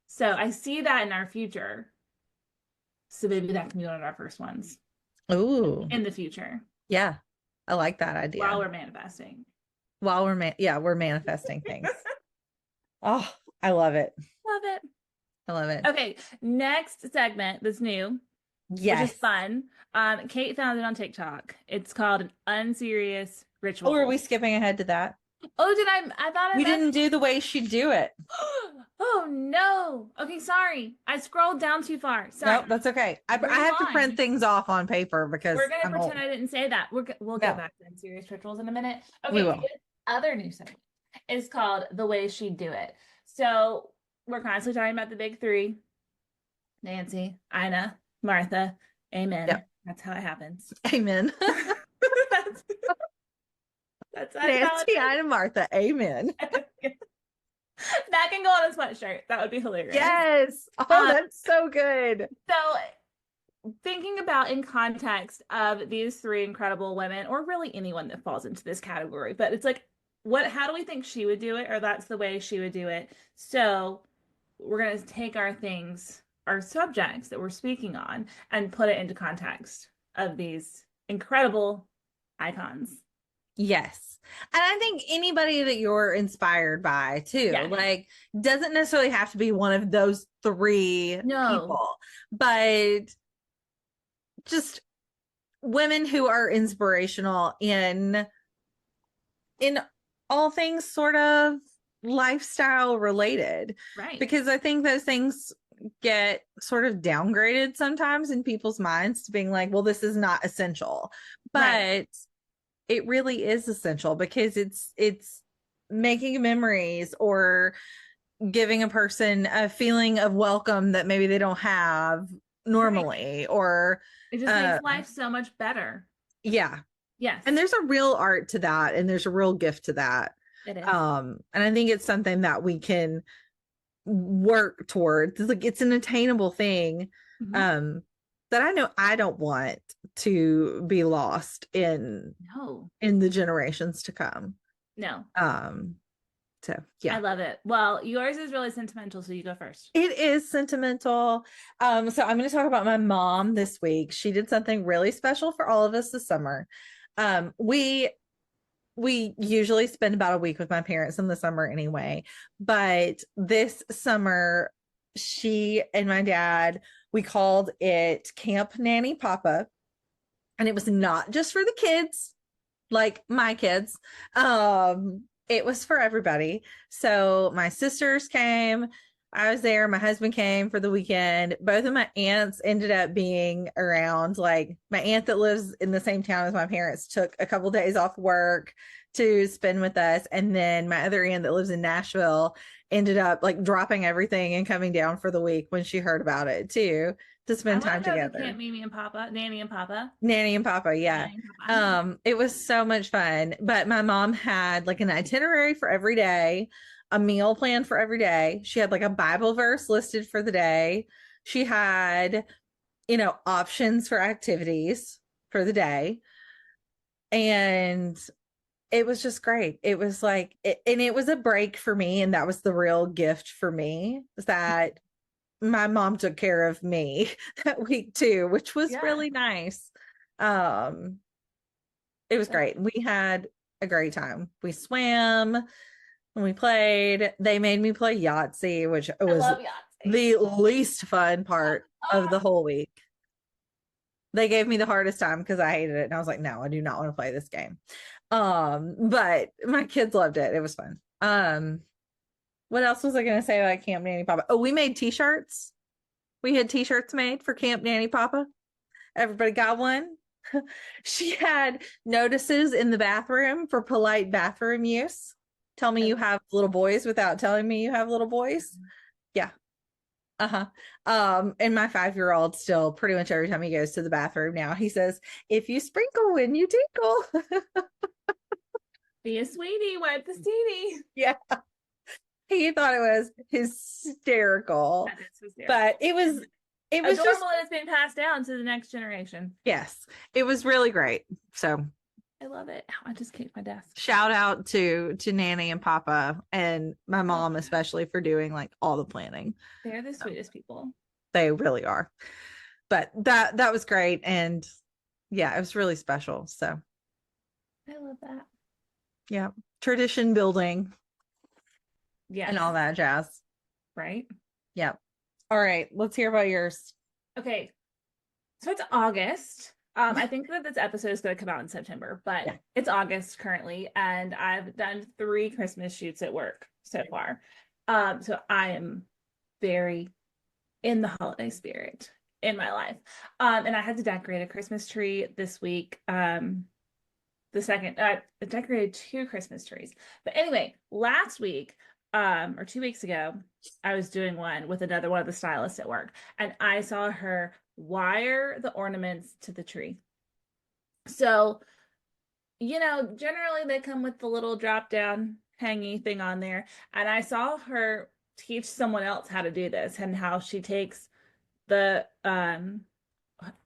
So I see that in our future. So maybe that can be one of our first ones. Ooh. In the future. Yeah. I like that idea. While we're manifesting. We're manifesting things. Oh, I love it. Love it. I love it. Okay. Next segment that's new. Yes. Which is fun. Kate found it on TikTok. It's called an unserious ritual. Oh, are we skipping ahead to that? Oh, did I thought we didn't do the way she do it. Oh no. Okay, sorry. I scrolled down too far. Sorry. No, that's okay. I have to print things off on paper because we're gonna pretend I didn't say that. We'll get back to unserious rituals in a minute. Okay, this other new segment is called The Way She'd Do It. So we're constantly talking about the big 3: Nancy, Ina, Martha. Amen. Yep. That's how it happens. Amen. That's Nancy, Ina, Martha. Amen. That can go on a sweatshirt. That would be hilarious. Yes. Oh, that's so good. So thinking about in context of these 3 incredible women, or really anyone that falls into this category, but it's like, how do we think she would do it? Or that's the way she would do it. So we're going to take our subjects that we're speaking on and put it into context of these incredible icons. Yes. And I think anybody that you're inspired by too, like doesn't necessarily have to be one of those 3 people, but just women who are inspirational in all things sort of lifestyle related. Right. Because I think those things get sort of downgraded sometimes in people's minds to being like, well, this is not essential. But it really is essential, because it's making memories or giving a person a feeling of welcome that maybe they don't have normally, or it just makes life so much better. Yeah. Yes. And there's a real art to that, and there's a real gift to that. It is. And I think it's something that we can work towards. It's like, it's an attainable thing. That I know I don't want to be lost in the generations to come. No. Um, so yeah. I love it. Well, yours is really sentimental, so you go first. It is sentimental. So I'm going to talk about my mom this week. She did something really special for all of us this summer. We usually spend about a week with my parents in the summer anyway, but this summer she and my dad, we called it Camp Nanny Papa, and it was not just for the kids like my kids. It was for everybody. So my sisters came, I was there, my husband came for the weekend. Both of my aunts ended up being around. Like my aunt that lives in the same town as my parents took a couple days off work to spend with us, and then my other aunt that lives in Nashville ended up like dropping everything and coming down for the week when she heard about it too, to I spend want time to go to together. Camp Mimi and Papa, Nanny and Papa. Nanny and Papa, yeah. Nanny and Papa. I'm down. It was so much fun. But my mom had like an itinerary for every day, a meal plan for every day. She had like a Bible verse listed for the day. She had, options for activities for the day. And it was just great. It was like, and it was a break for me. And that was the real gift for me, is that my mom took care of me that week too, which was Yeah. really nice. Um, it was That's, great. We had a great time. We swam and we played. They made me play Yahtzee, which I was love Yahtzee. the least fun part of the whole week. They gave me the hardest time because I hated it. And I was like, no, I do not want to play this game. But my kids loved it. It was fun. What else was I gonna say about Camp Nanny Papa? Oh, we made t-shirts. We had t-shirts made for Camp Nanny Papa. Everybody got one. She had notices in the bathroom for polite bathroom use. Tell me you have little boys without telling me you have little boys. Yeah. Uh-huh. And my 5-year-old still pretty much every time he goes to the bathroom now, he says, if you sprinkle when you tinkle. Be a sweetie, wipe the steenie. Yeah. He thought it was hysterical. That is hysterical. But it was just, Adorable, and it's being passed down to the next generation. yes, it was really great. So I love it. I just kicked my desk. shout out to Nanny and Papa and my mom especially for doing like all the planning. They're the sweetest people. They really are. But that was great, and yeah, it was really special. So I love that. yeah, tradition building Yes. and all that jazz. Right? Yeah. All right, let's hear about yours. Okay. So it's August. I think that this episode is going to come out in September, but Yeah. it's August currently, and I've done 3 Christmas shoots at work so far. So I am very in the holiday spirit in my life. And I had to decorate a Christmas tree this week. The second, I decorated 2 Christmas trees. But anyway, last week, or 2 weeks ago, I was doing one with another one of the stylists at work, and I saw her wire the ornaments to the tree. So, generally they come with the little drop down hangy thing on there. And I saw her teach someone else how to do this, and how she takes the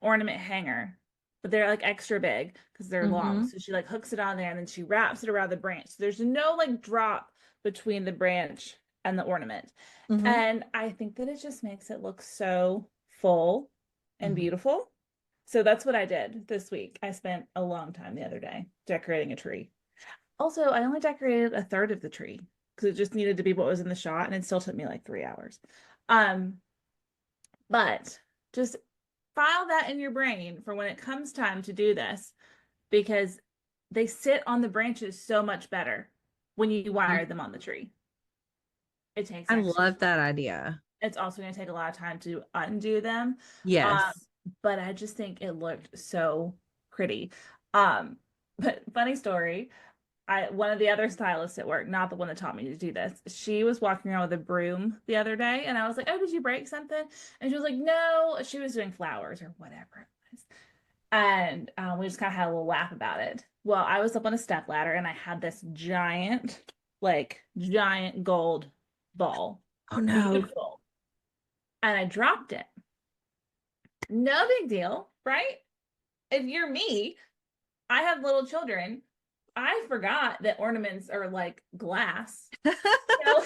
ornament hanger, but they're like extra big because they're long. Mm-hmm. So she like hooks it on there, and then she wraps it around the branch. So there's no like drop between the branch and the ornament. Mm-hmm. And I think that it just makes it look so full and Mm-hmm. beautiful. So that's what I did this week. I spent a long time the other day decorating a tree. Also, I only decorated a third of the tree because it just needed to be what was in the shot, and it still took me like 3 hours. Um, but just file that in your brain for when it comes time to do this, because they sit on the branches so much better when you wire them on the tree. It takes I extra. love that idea. It's also going to take a lot of time to undo them. Um, Yes. but I just think it looked so pretty. But funny story, one of the other stylists at work, not the one that taught me to do this, she was walking around with a broom the other day, and I was like, "Oh, did you break something?" And she was like, "No." She was doing flowers or whatever it was, and we just kind of had a little laugh about it. Well, I was up on a step ladder, and I had this giant gold ball, Oh no. beautiful, and I dropped it. No big deal, right? If you're me, I have little children. I forgot that ornaments are like glass. So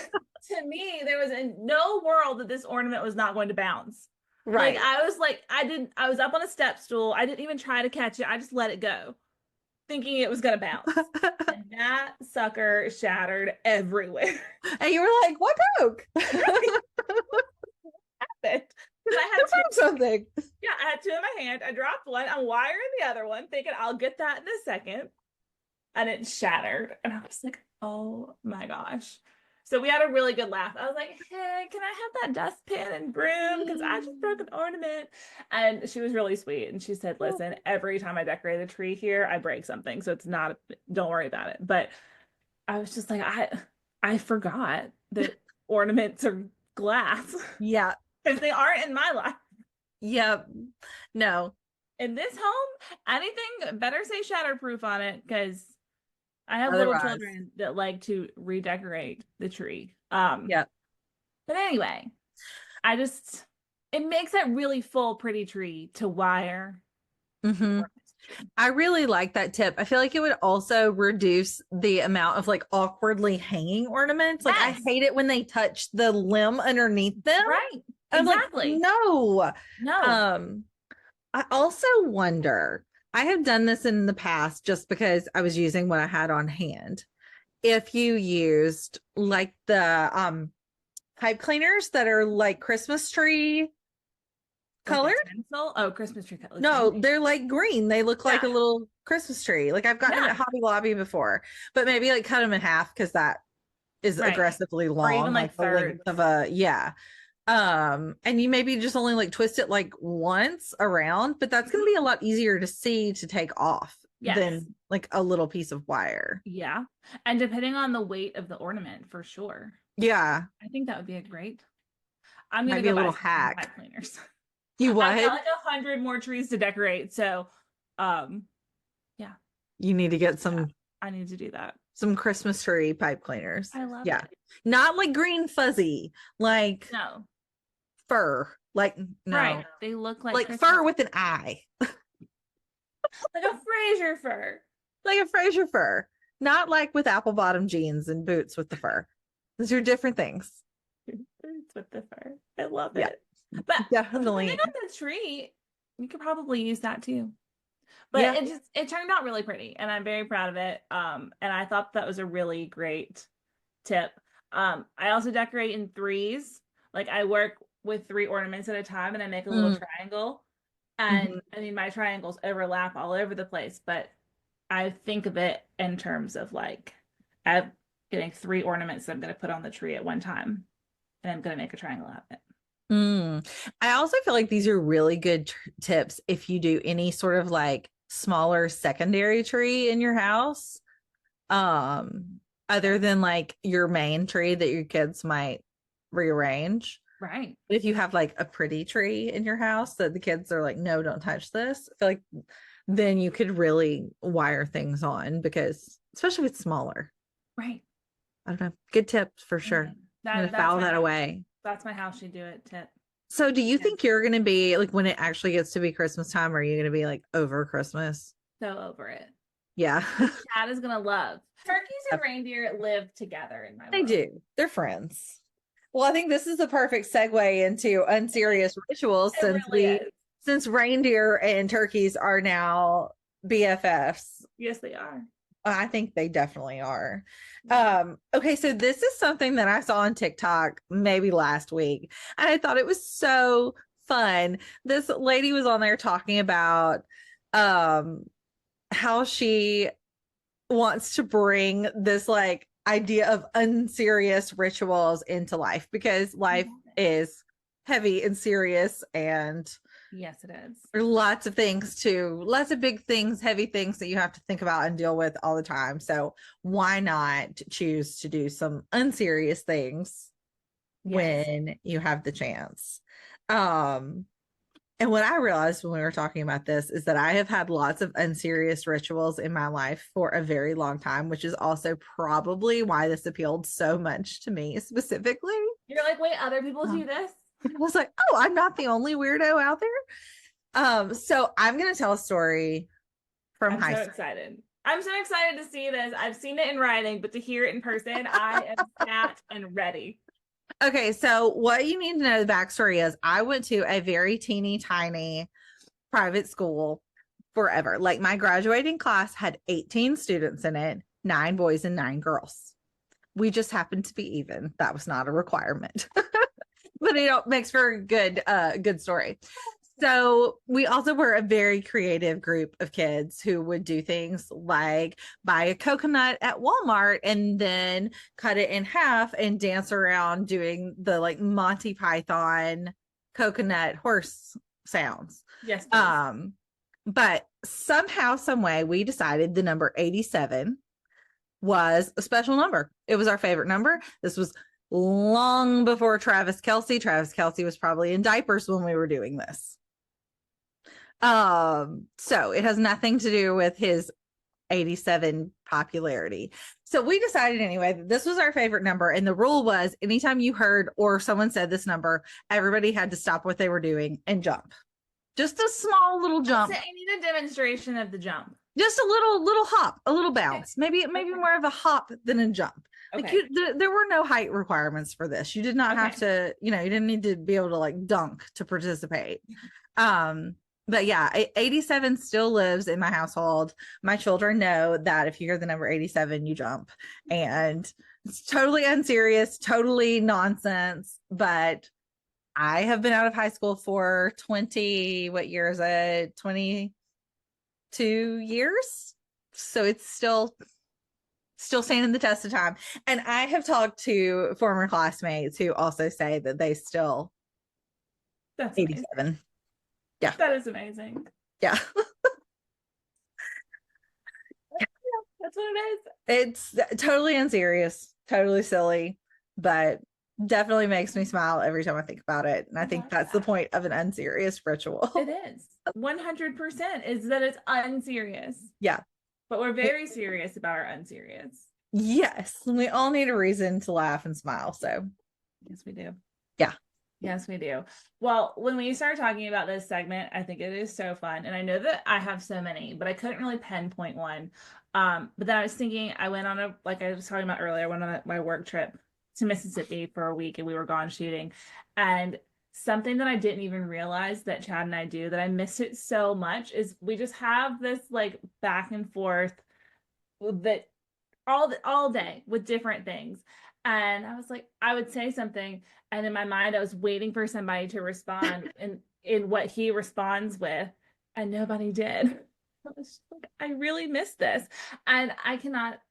to me, there was in no world that this ornament was not going to bounce. Right. I was up on a step stool. I didn't even try to catch it. I just let it go, thinking it was going to bounce. And that sucker shattered everywhere. And you were like, what broke? Right? Happened. Because I had What two. broke something? Yeah, I had two in my hand. I dropped one. I'm wiring the other one, thinking I'll get that in a second. And it shattered. And I was like, oh my gosh. So we had a really good laugh. I was like, hey, can I have that dustpan and broom? Because I just broke an ornament. And she was really sweet. And she said, listen, every time I decorate a tree here, I break something. So it's not, don't worry about it. But I was just like, I forgot that ornaments are glass. Yeah. Because they aren't in my life. Yep. No. In this home, anything better say shatterproof on it because I have little Otherwise. children that like to redecorate the tree. Yep. But anyway, I just it makes that really full, pretty tree to wire. Mm-hmm. I really like that tip. I feel like it would also reduce the amount of like awkwardly hanging ornaments. Like I Yes. hate it when they touch the limb underneath them. Right. I'm Exactly. like, no. No. I also wonder, I have done this in the past just because I was using what I had on hand. If you used like the pipe cleaners that are like Christmas tree Like colored. a tinsel? Oh, Christmas tree colors. No, they're like green. They look like a Yeah. little Christmas tree. Like I've gotten them Yeah. at Hobby Lobby before, but maybe like cut them in half because that is Right. aggressively Or even long, like like the length thirds. of a, yeah. And you maybe just only like twist it like once around, but that's going to be a lot easier to see to take off Yes. than like a little piece of wire. Yeah. And depending on the weight of the ornament, for sure. Yeah. I think that would be a great. I'm Might gonna be go a buy little some hack. pipe cleaners. You I've got what? like 100 more trees to decorate, so um, yeah, You need to get yeah, I need to do that. some Christmas tree pipe cleaners. I love Yeah. it. Not like green fuzzy, like No, fur. Like right? no. They look like Like Christmas, fur with an eye. like a Fraser fur. Like a Fraser fur. Not like with apple bottom jeans and boots with the fur. Those are different things. It's with the fur. I love Yeah. it. But Definitely. depending on the tree, you could probably use that too. But Yeah. it turned out really pretty, and I'm very proud of it. And I thought that was a really great tip. I also decorate in threes. Like I work with three ornaments at a time, and I make a little triangle. And Mhm. I mean, my triangles overlap all over the place, but I think of it in terms of like I'm getting three ornaments that I'm going to put on the tree at one time, and I'm going to make a triangle out of it. I also feel like these are really good tips if you do any sort of like smaller secondary tree in your house. Other than like your main tree that your kids might rearrange. Right. But if you have like a pretty tree in your house that the kids are like, no, don't touch this, I feel like then you could really wire things on because especially if it's smaller. Right. I don't know. Good tips for sure. Okay. I'm gonna file that away. That's my house should do it tip. So do you Yeah. think you're gonna be like when it actually gets to be Christmas time, are you gonna be like over Christmas? So over it. Yeah. Chad is gonna love. Turkeys and reindeer live together in my They world. do. They're friends. Well, I think this is the perfect segue into unserious rituals since reindeer and turkeys are now BFFs. Yes, they are. I think they definitely are. Okay, so this is something that I saw on TikTok maybe last week, and I thought it was so fun. This lady was on there talking about how she wants to bring this like idea of unserious rituals into life because life is heavy and serious and yes, it is. there are lots of big things, heavy things that you have to think about and deal with all the time. So why not choose to do some unserious things when you have the chance? And what I realized when we were talking about this is that I have had lots of unserious rituals in my life for a very long time, which is also probably why this appealed so much to me specifically. You're like, wait, other people do this? I was like, oh, I'm not the only weirdo out there. So I'm going to tell a story from I'm high so school. excited. I'm so excited to see this. I've seen it in writing, but to hear it in person, I am sat and ready. Okay, so what you need to know the backstory is I went to a very teeny tiny private school forever. Like my graduating class had 18 students in it, 9 boys and 9 girls. We just happened to be even. That was not a requirement. But it makes for a good story. So we also were a very creative group of kids who would do things like buy a coconut at Walmart and then cut it in half and dance around doing the like Monty Python coconut horse sounds. Yes, please. But somehow, some way, we decided the number 87 was a special number. It was our favorite number. This was long before Travis Kelce. Travis Kelce was probably in diapers when we were doing this. So it has nothing to do with his 87 popularity. So we decided anyway that this was our favorite number. And the rule was anytime you heard or someone said this number, everybody had to stop what they were doing and jump. Just a small little jump. So I need a demonstration of the jump. Just a little hop, a little bounce. Maybe more of a hop than a jump. Like there were no height requirements for this. You did not have to, you didn't need to be able to like dunk to participate. But yeah, 87 still lives in my household. My children know that if you hear the number 87, you jump. And it's totally unserious, totally nonsense. But I have been out of high school for 20, what year is it? 22 years. So it's still standing the test of time. And I have talked to former classmates who also say that they still That's 87. Amazing. Yeah. That is amazing. Yeah. That's what it is. It's totally unserious, totally silly, but definitely makes me smile every time I think about it. And I think that's the point of an unserious ritual. It is. 100% is that it's unserious. Yeah. But we're very serious about our unserious. Yes. We all need a reason to laugh and smile. So, yes, we do. Yeah. Yes, we do. Well, when we started talking about this segment, I think it is so fun. And I know that I have so many, but I couldn't really pinpoint one. But then I was thinking, I went on like I was talking about earlier, I went on my work trip to Mississippi for a week and we were gone shooting. And something that I didn't even realize that Chad and I do that I missed it so much is we just have this like back and forth that all day with different things. And I was like, I would say something, and in my mind, I was waiting for somebody to respond in what he responds with, and nobody did. I was like, I really missed this, and I cannot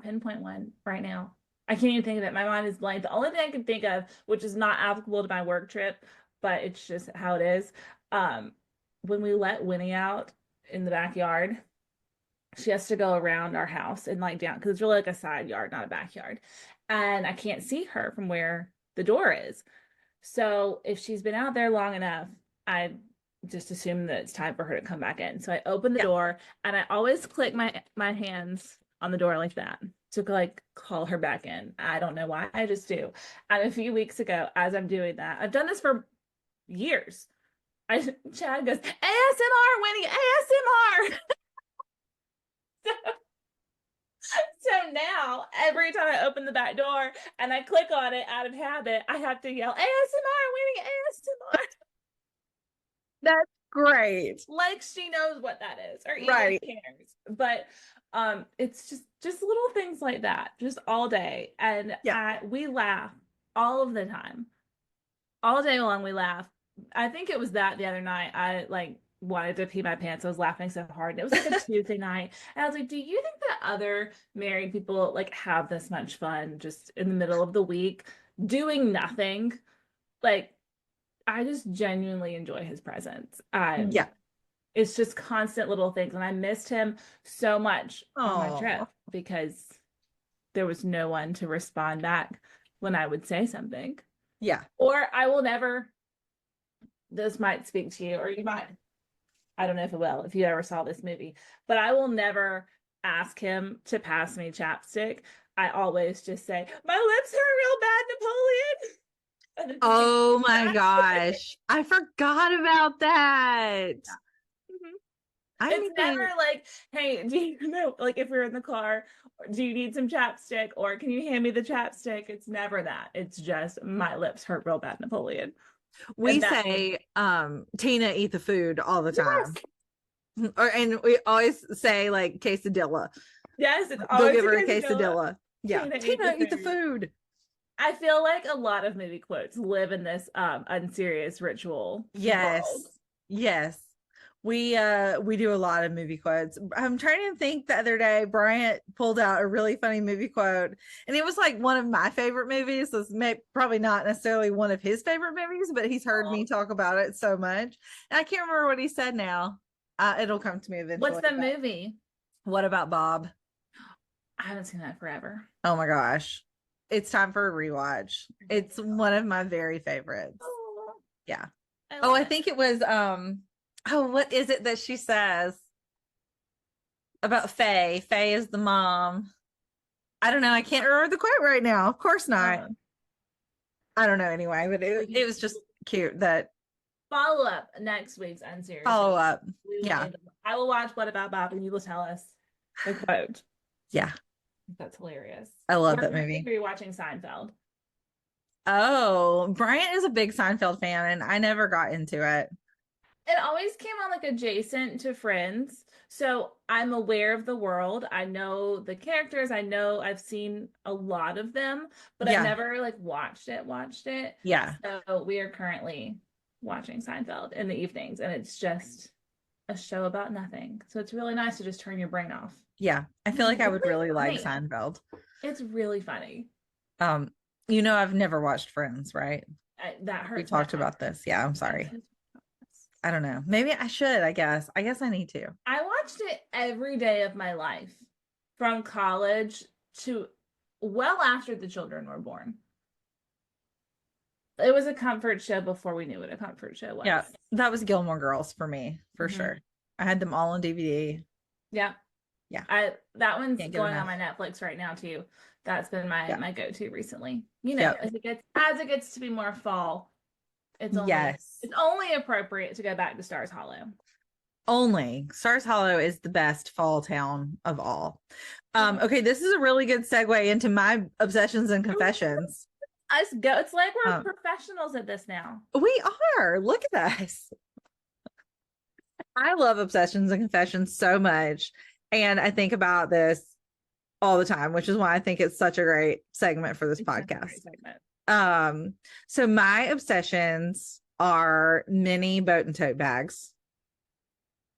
pinpoint one right now. I can't even think of it. My mind is blank. The only thing I can think of, which is not applicable to my work trip, but it's just how it is, when we let Winnie out in the backyard. She has to go around our house and like down because it's really like a side yard, not a backyard. And I can't see her from where the door is. So if she's been out there long enough, I just assume that it's time for her to come back in. So I open the door and I always click my hands on the door like that to like call her back in. I don't know why, I just do. And a few weeks ago, as I'm doing that, I've done this for years. Chad goes, ASMR, Winnie, ASMR. So now every time I open the back door and I click on it out of habit, I have to yell ASMR, Winnie, ASMR. That's great. Like she knows what that is or even cares. But it's just little things like that, just all day. And we laugh all of the time. All day long we laugh. I think it was that the other night I like wanted to pee my pants. I was laughing so hard. It was like a Tuesday night. And I was like, do you think that other married people like have this much fun just in the middle of the week doing nothing? Like, I just genuinely enjoy his presence. It's just constant little things. And I missed him so much on my trip because there was no one to respond back when I would say something. Yeah. Or I will never, this might speak to you, or you might, I don't know if it will, if you ever saw this movie, but I will never ask him to pass me chapstick. I always just say, my lips hurt real bad, Napoleon. Oh my gosh. I forgot about that. Mm-hmm. I It's never need like, hey, do you know, like if we're in the car, do you need some chapstick or can you hand me the chapstick? It's never that. It's just my lips hurt real bad, Napoleon. we And that, say Tina eat the food all the yes, time. And we always say like quesadilla. yes, it's They'll always give a her a quesadilla. quesadilla. Yeah. Tina, eat the Tina eat the food. food. I feel like a lot of movie quotes live in this unserious ritual world. Yes. Yes. We do a lot of movie quotes. I'm trying to think the other day, Bryant pulled out a really funny movie quote, and it was like one of my favorite movies. So it's probably not necessarily one of his favorite movies, but he's heard me talk about it so much. And I can't remember what he said now. It'll come to me What's eventually. the movie? What about Bob? I haven't seen that forever. Oh my gosh. It's time for a rewatch. It's one of my very favorites. Oh, Yeah. I Oh, love I it. think it was oh, what is it that she says about Faye? Faye is the mom. I don't know. I can't remember the quote right now. Of course not. Um, I don't know anyway, but it was just cute that follow up next week's unserious. follow up. We will Yeah. need. I will watch What About Bob, and you will tell us the quote. Yeah. That's hilarious. I love We're that currently movie. rewatching Seinfeld. Oh, Bryant is a big Seinfeld fan, and I never got into it. It always came on like adjacent to Friends. So I'm aware of the world. I know the characters. I know I've seen a lot of them, but I've Yeah. never like watched it. Yeah. So we are currently watching Seinfeld in the evenings, and it's just a show about nothing. So it's really nice to just turn your brain off. Yeah. I feel like I would really like Funny. Seinfeld. It's really funny. Um, I've never watched Friends, right? That We hurts my talked heart. about this. Yeah, I'm sorry. I don't know. Maybe I should, I guess. I guess I need to. I watched it every day of my life from college to well after the children were born. It was a comfort show before we knew what a comfort show was. Yeah, that was Gilmore Girls for me, for Mhm. sure. I had them all on DVD. Yeah. Yeah. That one's Can't get going on enough. my Netflix right now too. That's been my Yeah. my go-to recently. You know, Yep. as it gets to be more fall, Yes. it's only appropriate to go back to Stars Hollow. Only Stars Hollow is the best fall town of all. Okay, this is a really good segue into my obsessions and confessions. Us go. It's like we're professionals at this now. We are. Look at us. I love obsessions and confessions so much. And I think about this all the time, which is why I think it's such a great segment for this podcast. So my obsessions are mini boat and tote bags,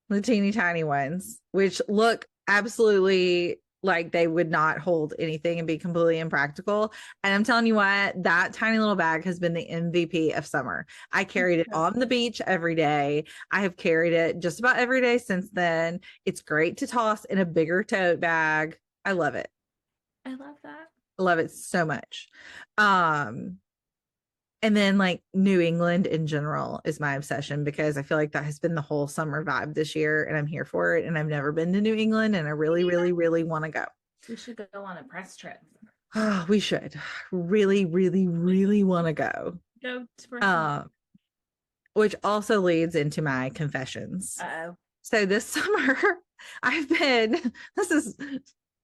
the teeny tiny ones, which look absolutely like they would not hold anything and be completely impractical. And I'm telling you what, that tiny little bag has been the MVP of summer. I carried it on the beach every day. I have carried it just about every day since then. It's great to toss in a bigger tote bag. I love it. I love that. I love it so much. And then like New England in general is my obsession because I feel like that has been the whole summer vibe this year and I'm here for it. And I've never been to New England and I really, really, really want to go. We should go on a press trip. Oh, we should really, really, really want to go. Which also leads into my confessions. Uh-oh. So this summer this is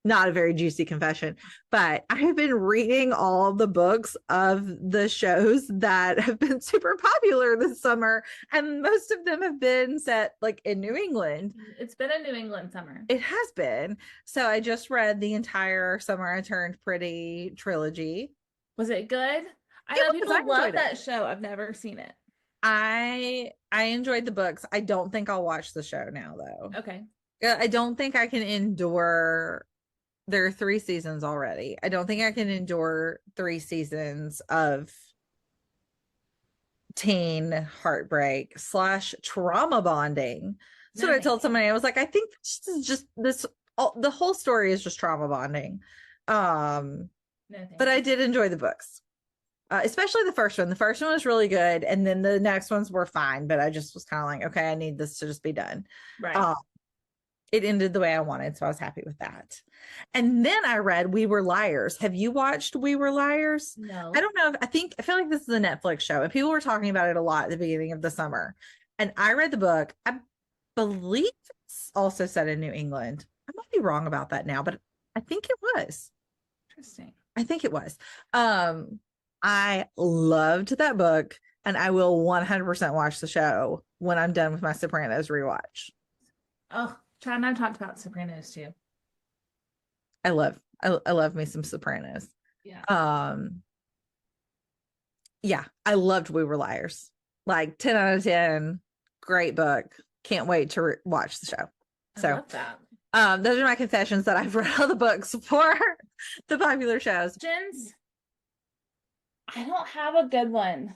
not a very juicy confession, but I have been reading all the books of the shows that have been super popular this summer, and most of them have been set like in New England. It's been a New England summer. It has been. So I just read the entire Summer I Turned Pretty trilogy. Was it good? I know people love that show. I've never seen it. I enjoyed the books. I don't think I'll watch the show now though. Okay. I don't think I can endure. There are 3 seasons already. I don't think I can endure 3 seasons of teen heartbreak / trauma bonding. So I told somebody, I was like, I think this is just the whole story is just trauma bonding. But I did enjoy the books. Especially the first one. The first one was really good. And then the next ones were fine. But I just was kind of like, okay, I need this to just be done. Right. It ended the way I wanted. So I was happy with that. And then I read We Were Liars. Have you watched We Were Liars? No. I don't know. I feel like this is a Netflix show. And people were talking about it a lot at the beginning of the summer. And I read the book. believe it's also set in New England. I might be wrong about that now, but I think it was. Interesting. I think it was. I loved that book, and I will 100% watch the show when I'm done with my Sopranos rewatch. Oh, Chad and I talked about Sopranos too. I love me some Sopranos. Yeah. Um, yeah, I loved We Were Liars. Like 10 out of 10. Great book. Can't wait to watch the show. I So, love that. those are my confessions that I've read all the books for the popular shows. Questions? I don't have a good one.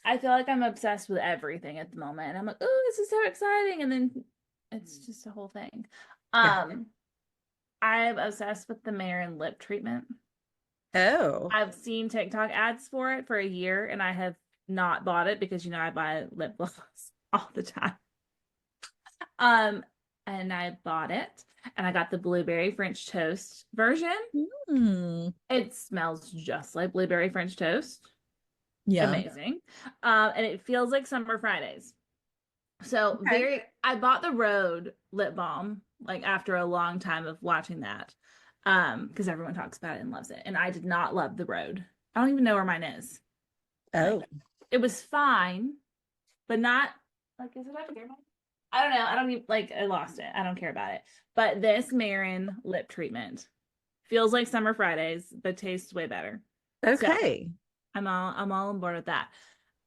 I feel like I'm obsessed with everything at the moment. I'm like, oh, this is so exciting. And then it's just a whole thing. Yeah. I'm obsessed with the Marin lip treatment. Oh. I've seen TikTok ads for it for a year and I have not bought it because I buy lip gloss all the time. And I bought it and I got the blueberry French toast version. Mm. It smells just like blueberry French toast. Yeah. Amazing. And it feels like summer Fridays. So Okay. I bought the Rhode lip balm like after a long time of watching that. Because everyone talks about it and loves it. And I did not love the Rhode. I don't even know where mine is. Oh. Like, it was fine, but not like, is it up here? I don't know. I don't even like I lost it. I don't care about it. But this Marin lip treatment feels like summer Fridays, but tastes way better. Okay. So I'm all on board with that.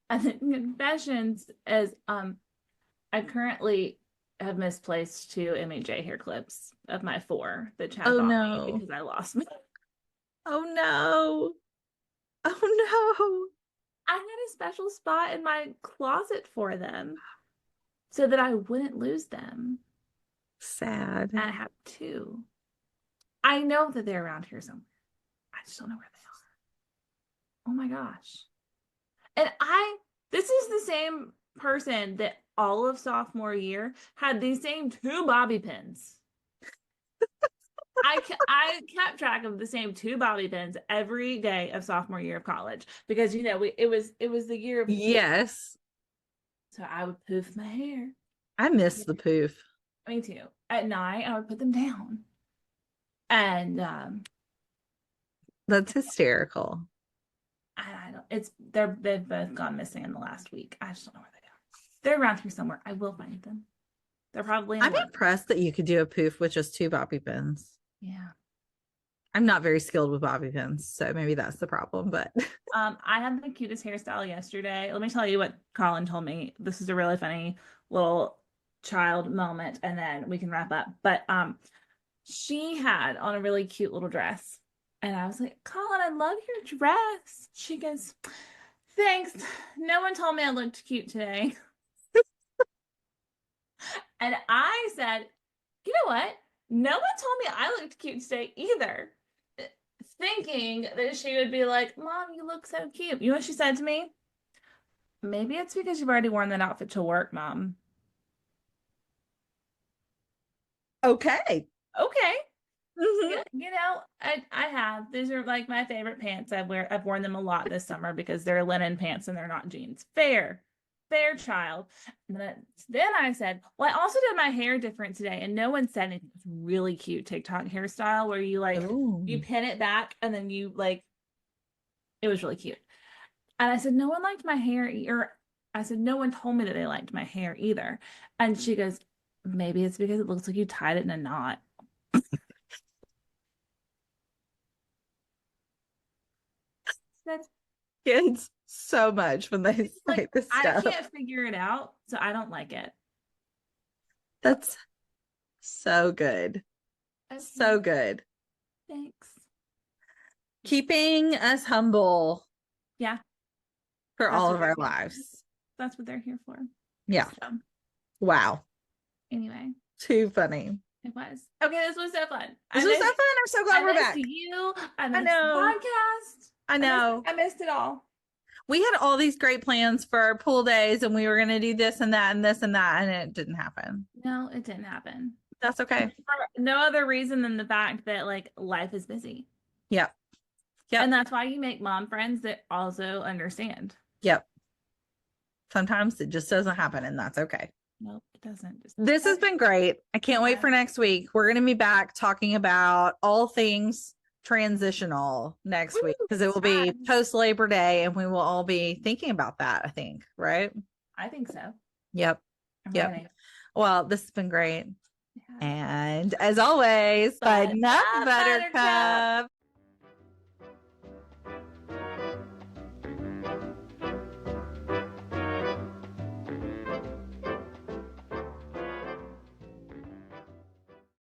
And then confessions is I currently have misplaced two MAJ hair clips of my four that Chad Oh bought me no. because I lost them. Oh no. Oh I had a special spot in my closet for them so that I wouldn't lose them. no. Sad. And I have two. I know that they're around here somewhere. I just don't know where they are. Oh my gosh. And this is the same person that all of sophomore year had these same two bobby pins. I kept track of the same two bobby pins every day of sophomore year of college because it was the year of the poof. Yes. So I would poof my hair. I miss the poof. Me too. At night I would put them down. And That's hysterical. I don't they've both gone missing in the last week. I just don't know where they are. They're around here somewhere. I will find them. They're probably in I'm one. impressed that you could do a poof with just two bobby pins. Yeah. I'm not very skilled with bobby pins, so maybe that's the problem. But I had the cutest hairstyle yesterday. Let me tell you what Colin told me. This is a really funny little child moment, and then we can wrap up. But she had on a really cute little dress. And I was like, Colin, I love your dress. She goes, thanks. No one told me I looked cute today. And I said, you know what? No one told me I looked cute today either. Thinking that she would be like, Mom, you look so cute. You know what she said to me? Maybe it's because you've already worn that outfit to work, Mom. okay. Okay. Mm-hmm. I have. These are like my favorite pants. I've worn them a lot this summer because they're linen pants and they're not jeans. Fair child. And then I said, well, I also did my hair different today, and no one said anything. It's really cute TikTok hairstyle where you you Ooh. pin it back and then it was really cute. And I said, no one liked my hair, or I said, no one told me that they liked my hair either. And she goes, maybe it's because it looks like you tied it in a knot. That's Kids so much when they say like this I stuff. can't figure it out, so I don't like it. That's so good. Okay, So good. thanks. Keeping us humble Yeah, for that's all what of they're our here for. lives. That's what they're here for. Yeah. So, Wow. anyway, Too funny. it was. Okay, this was so fun. This was so fun. I'm so glad I we're missed back. you. I I missed the know. podcast. I know. I missed it all. We had all these great plans for pool days and we were going to do this and that and this and that, and it didn't happen. No, it didn't happen. That's okay. For no other reason than the fact that life is busy. Yep. Yep. And that's why you make mom friends that also understand. Yep. Sometimes it just doesn't happen, and that's okay. Nope, it doesn't. This has been great. I can't wait for next week. We're going to be back talking about all things transitional next week because it will be post Labor Day and we will all be thinking about that, I think, right? I think so. Yep. I'm yep. ready. Well, this has been great. Yeah. And as always, but not Buttercup.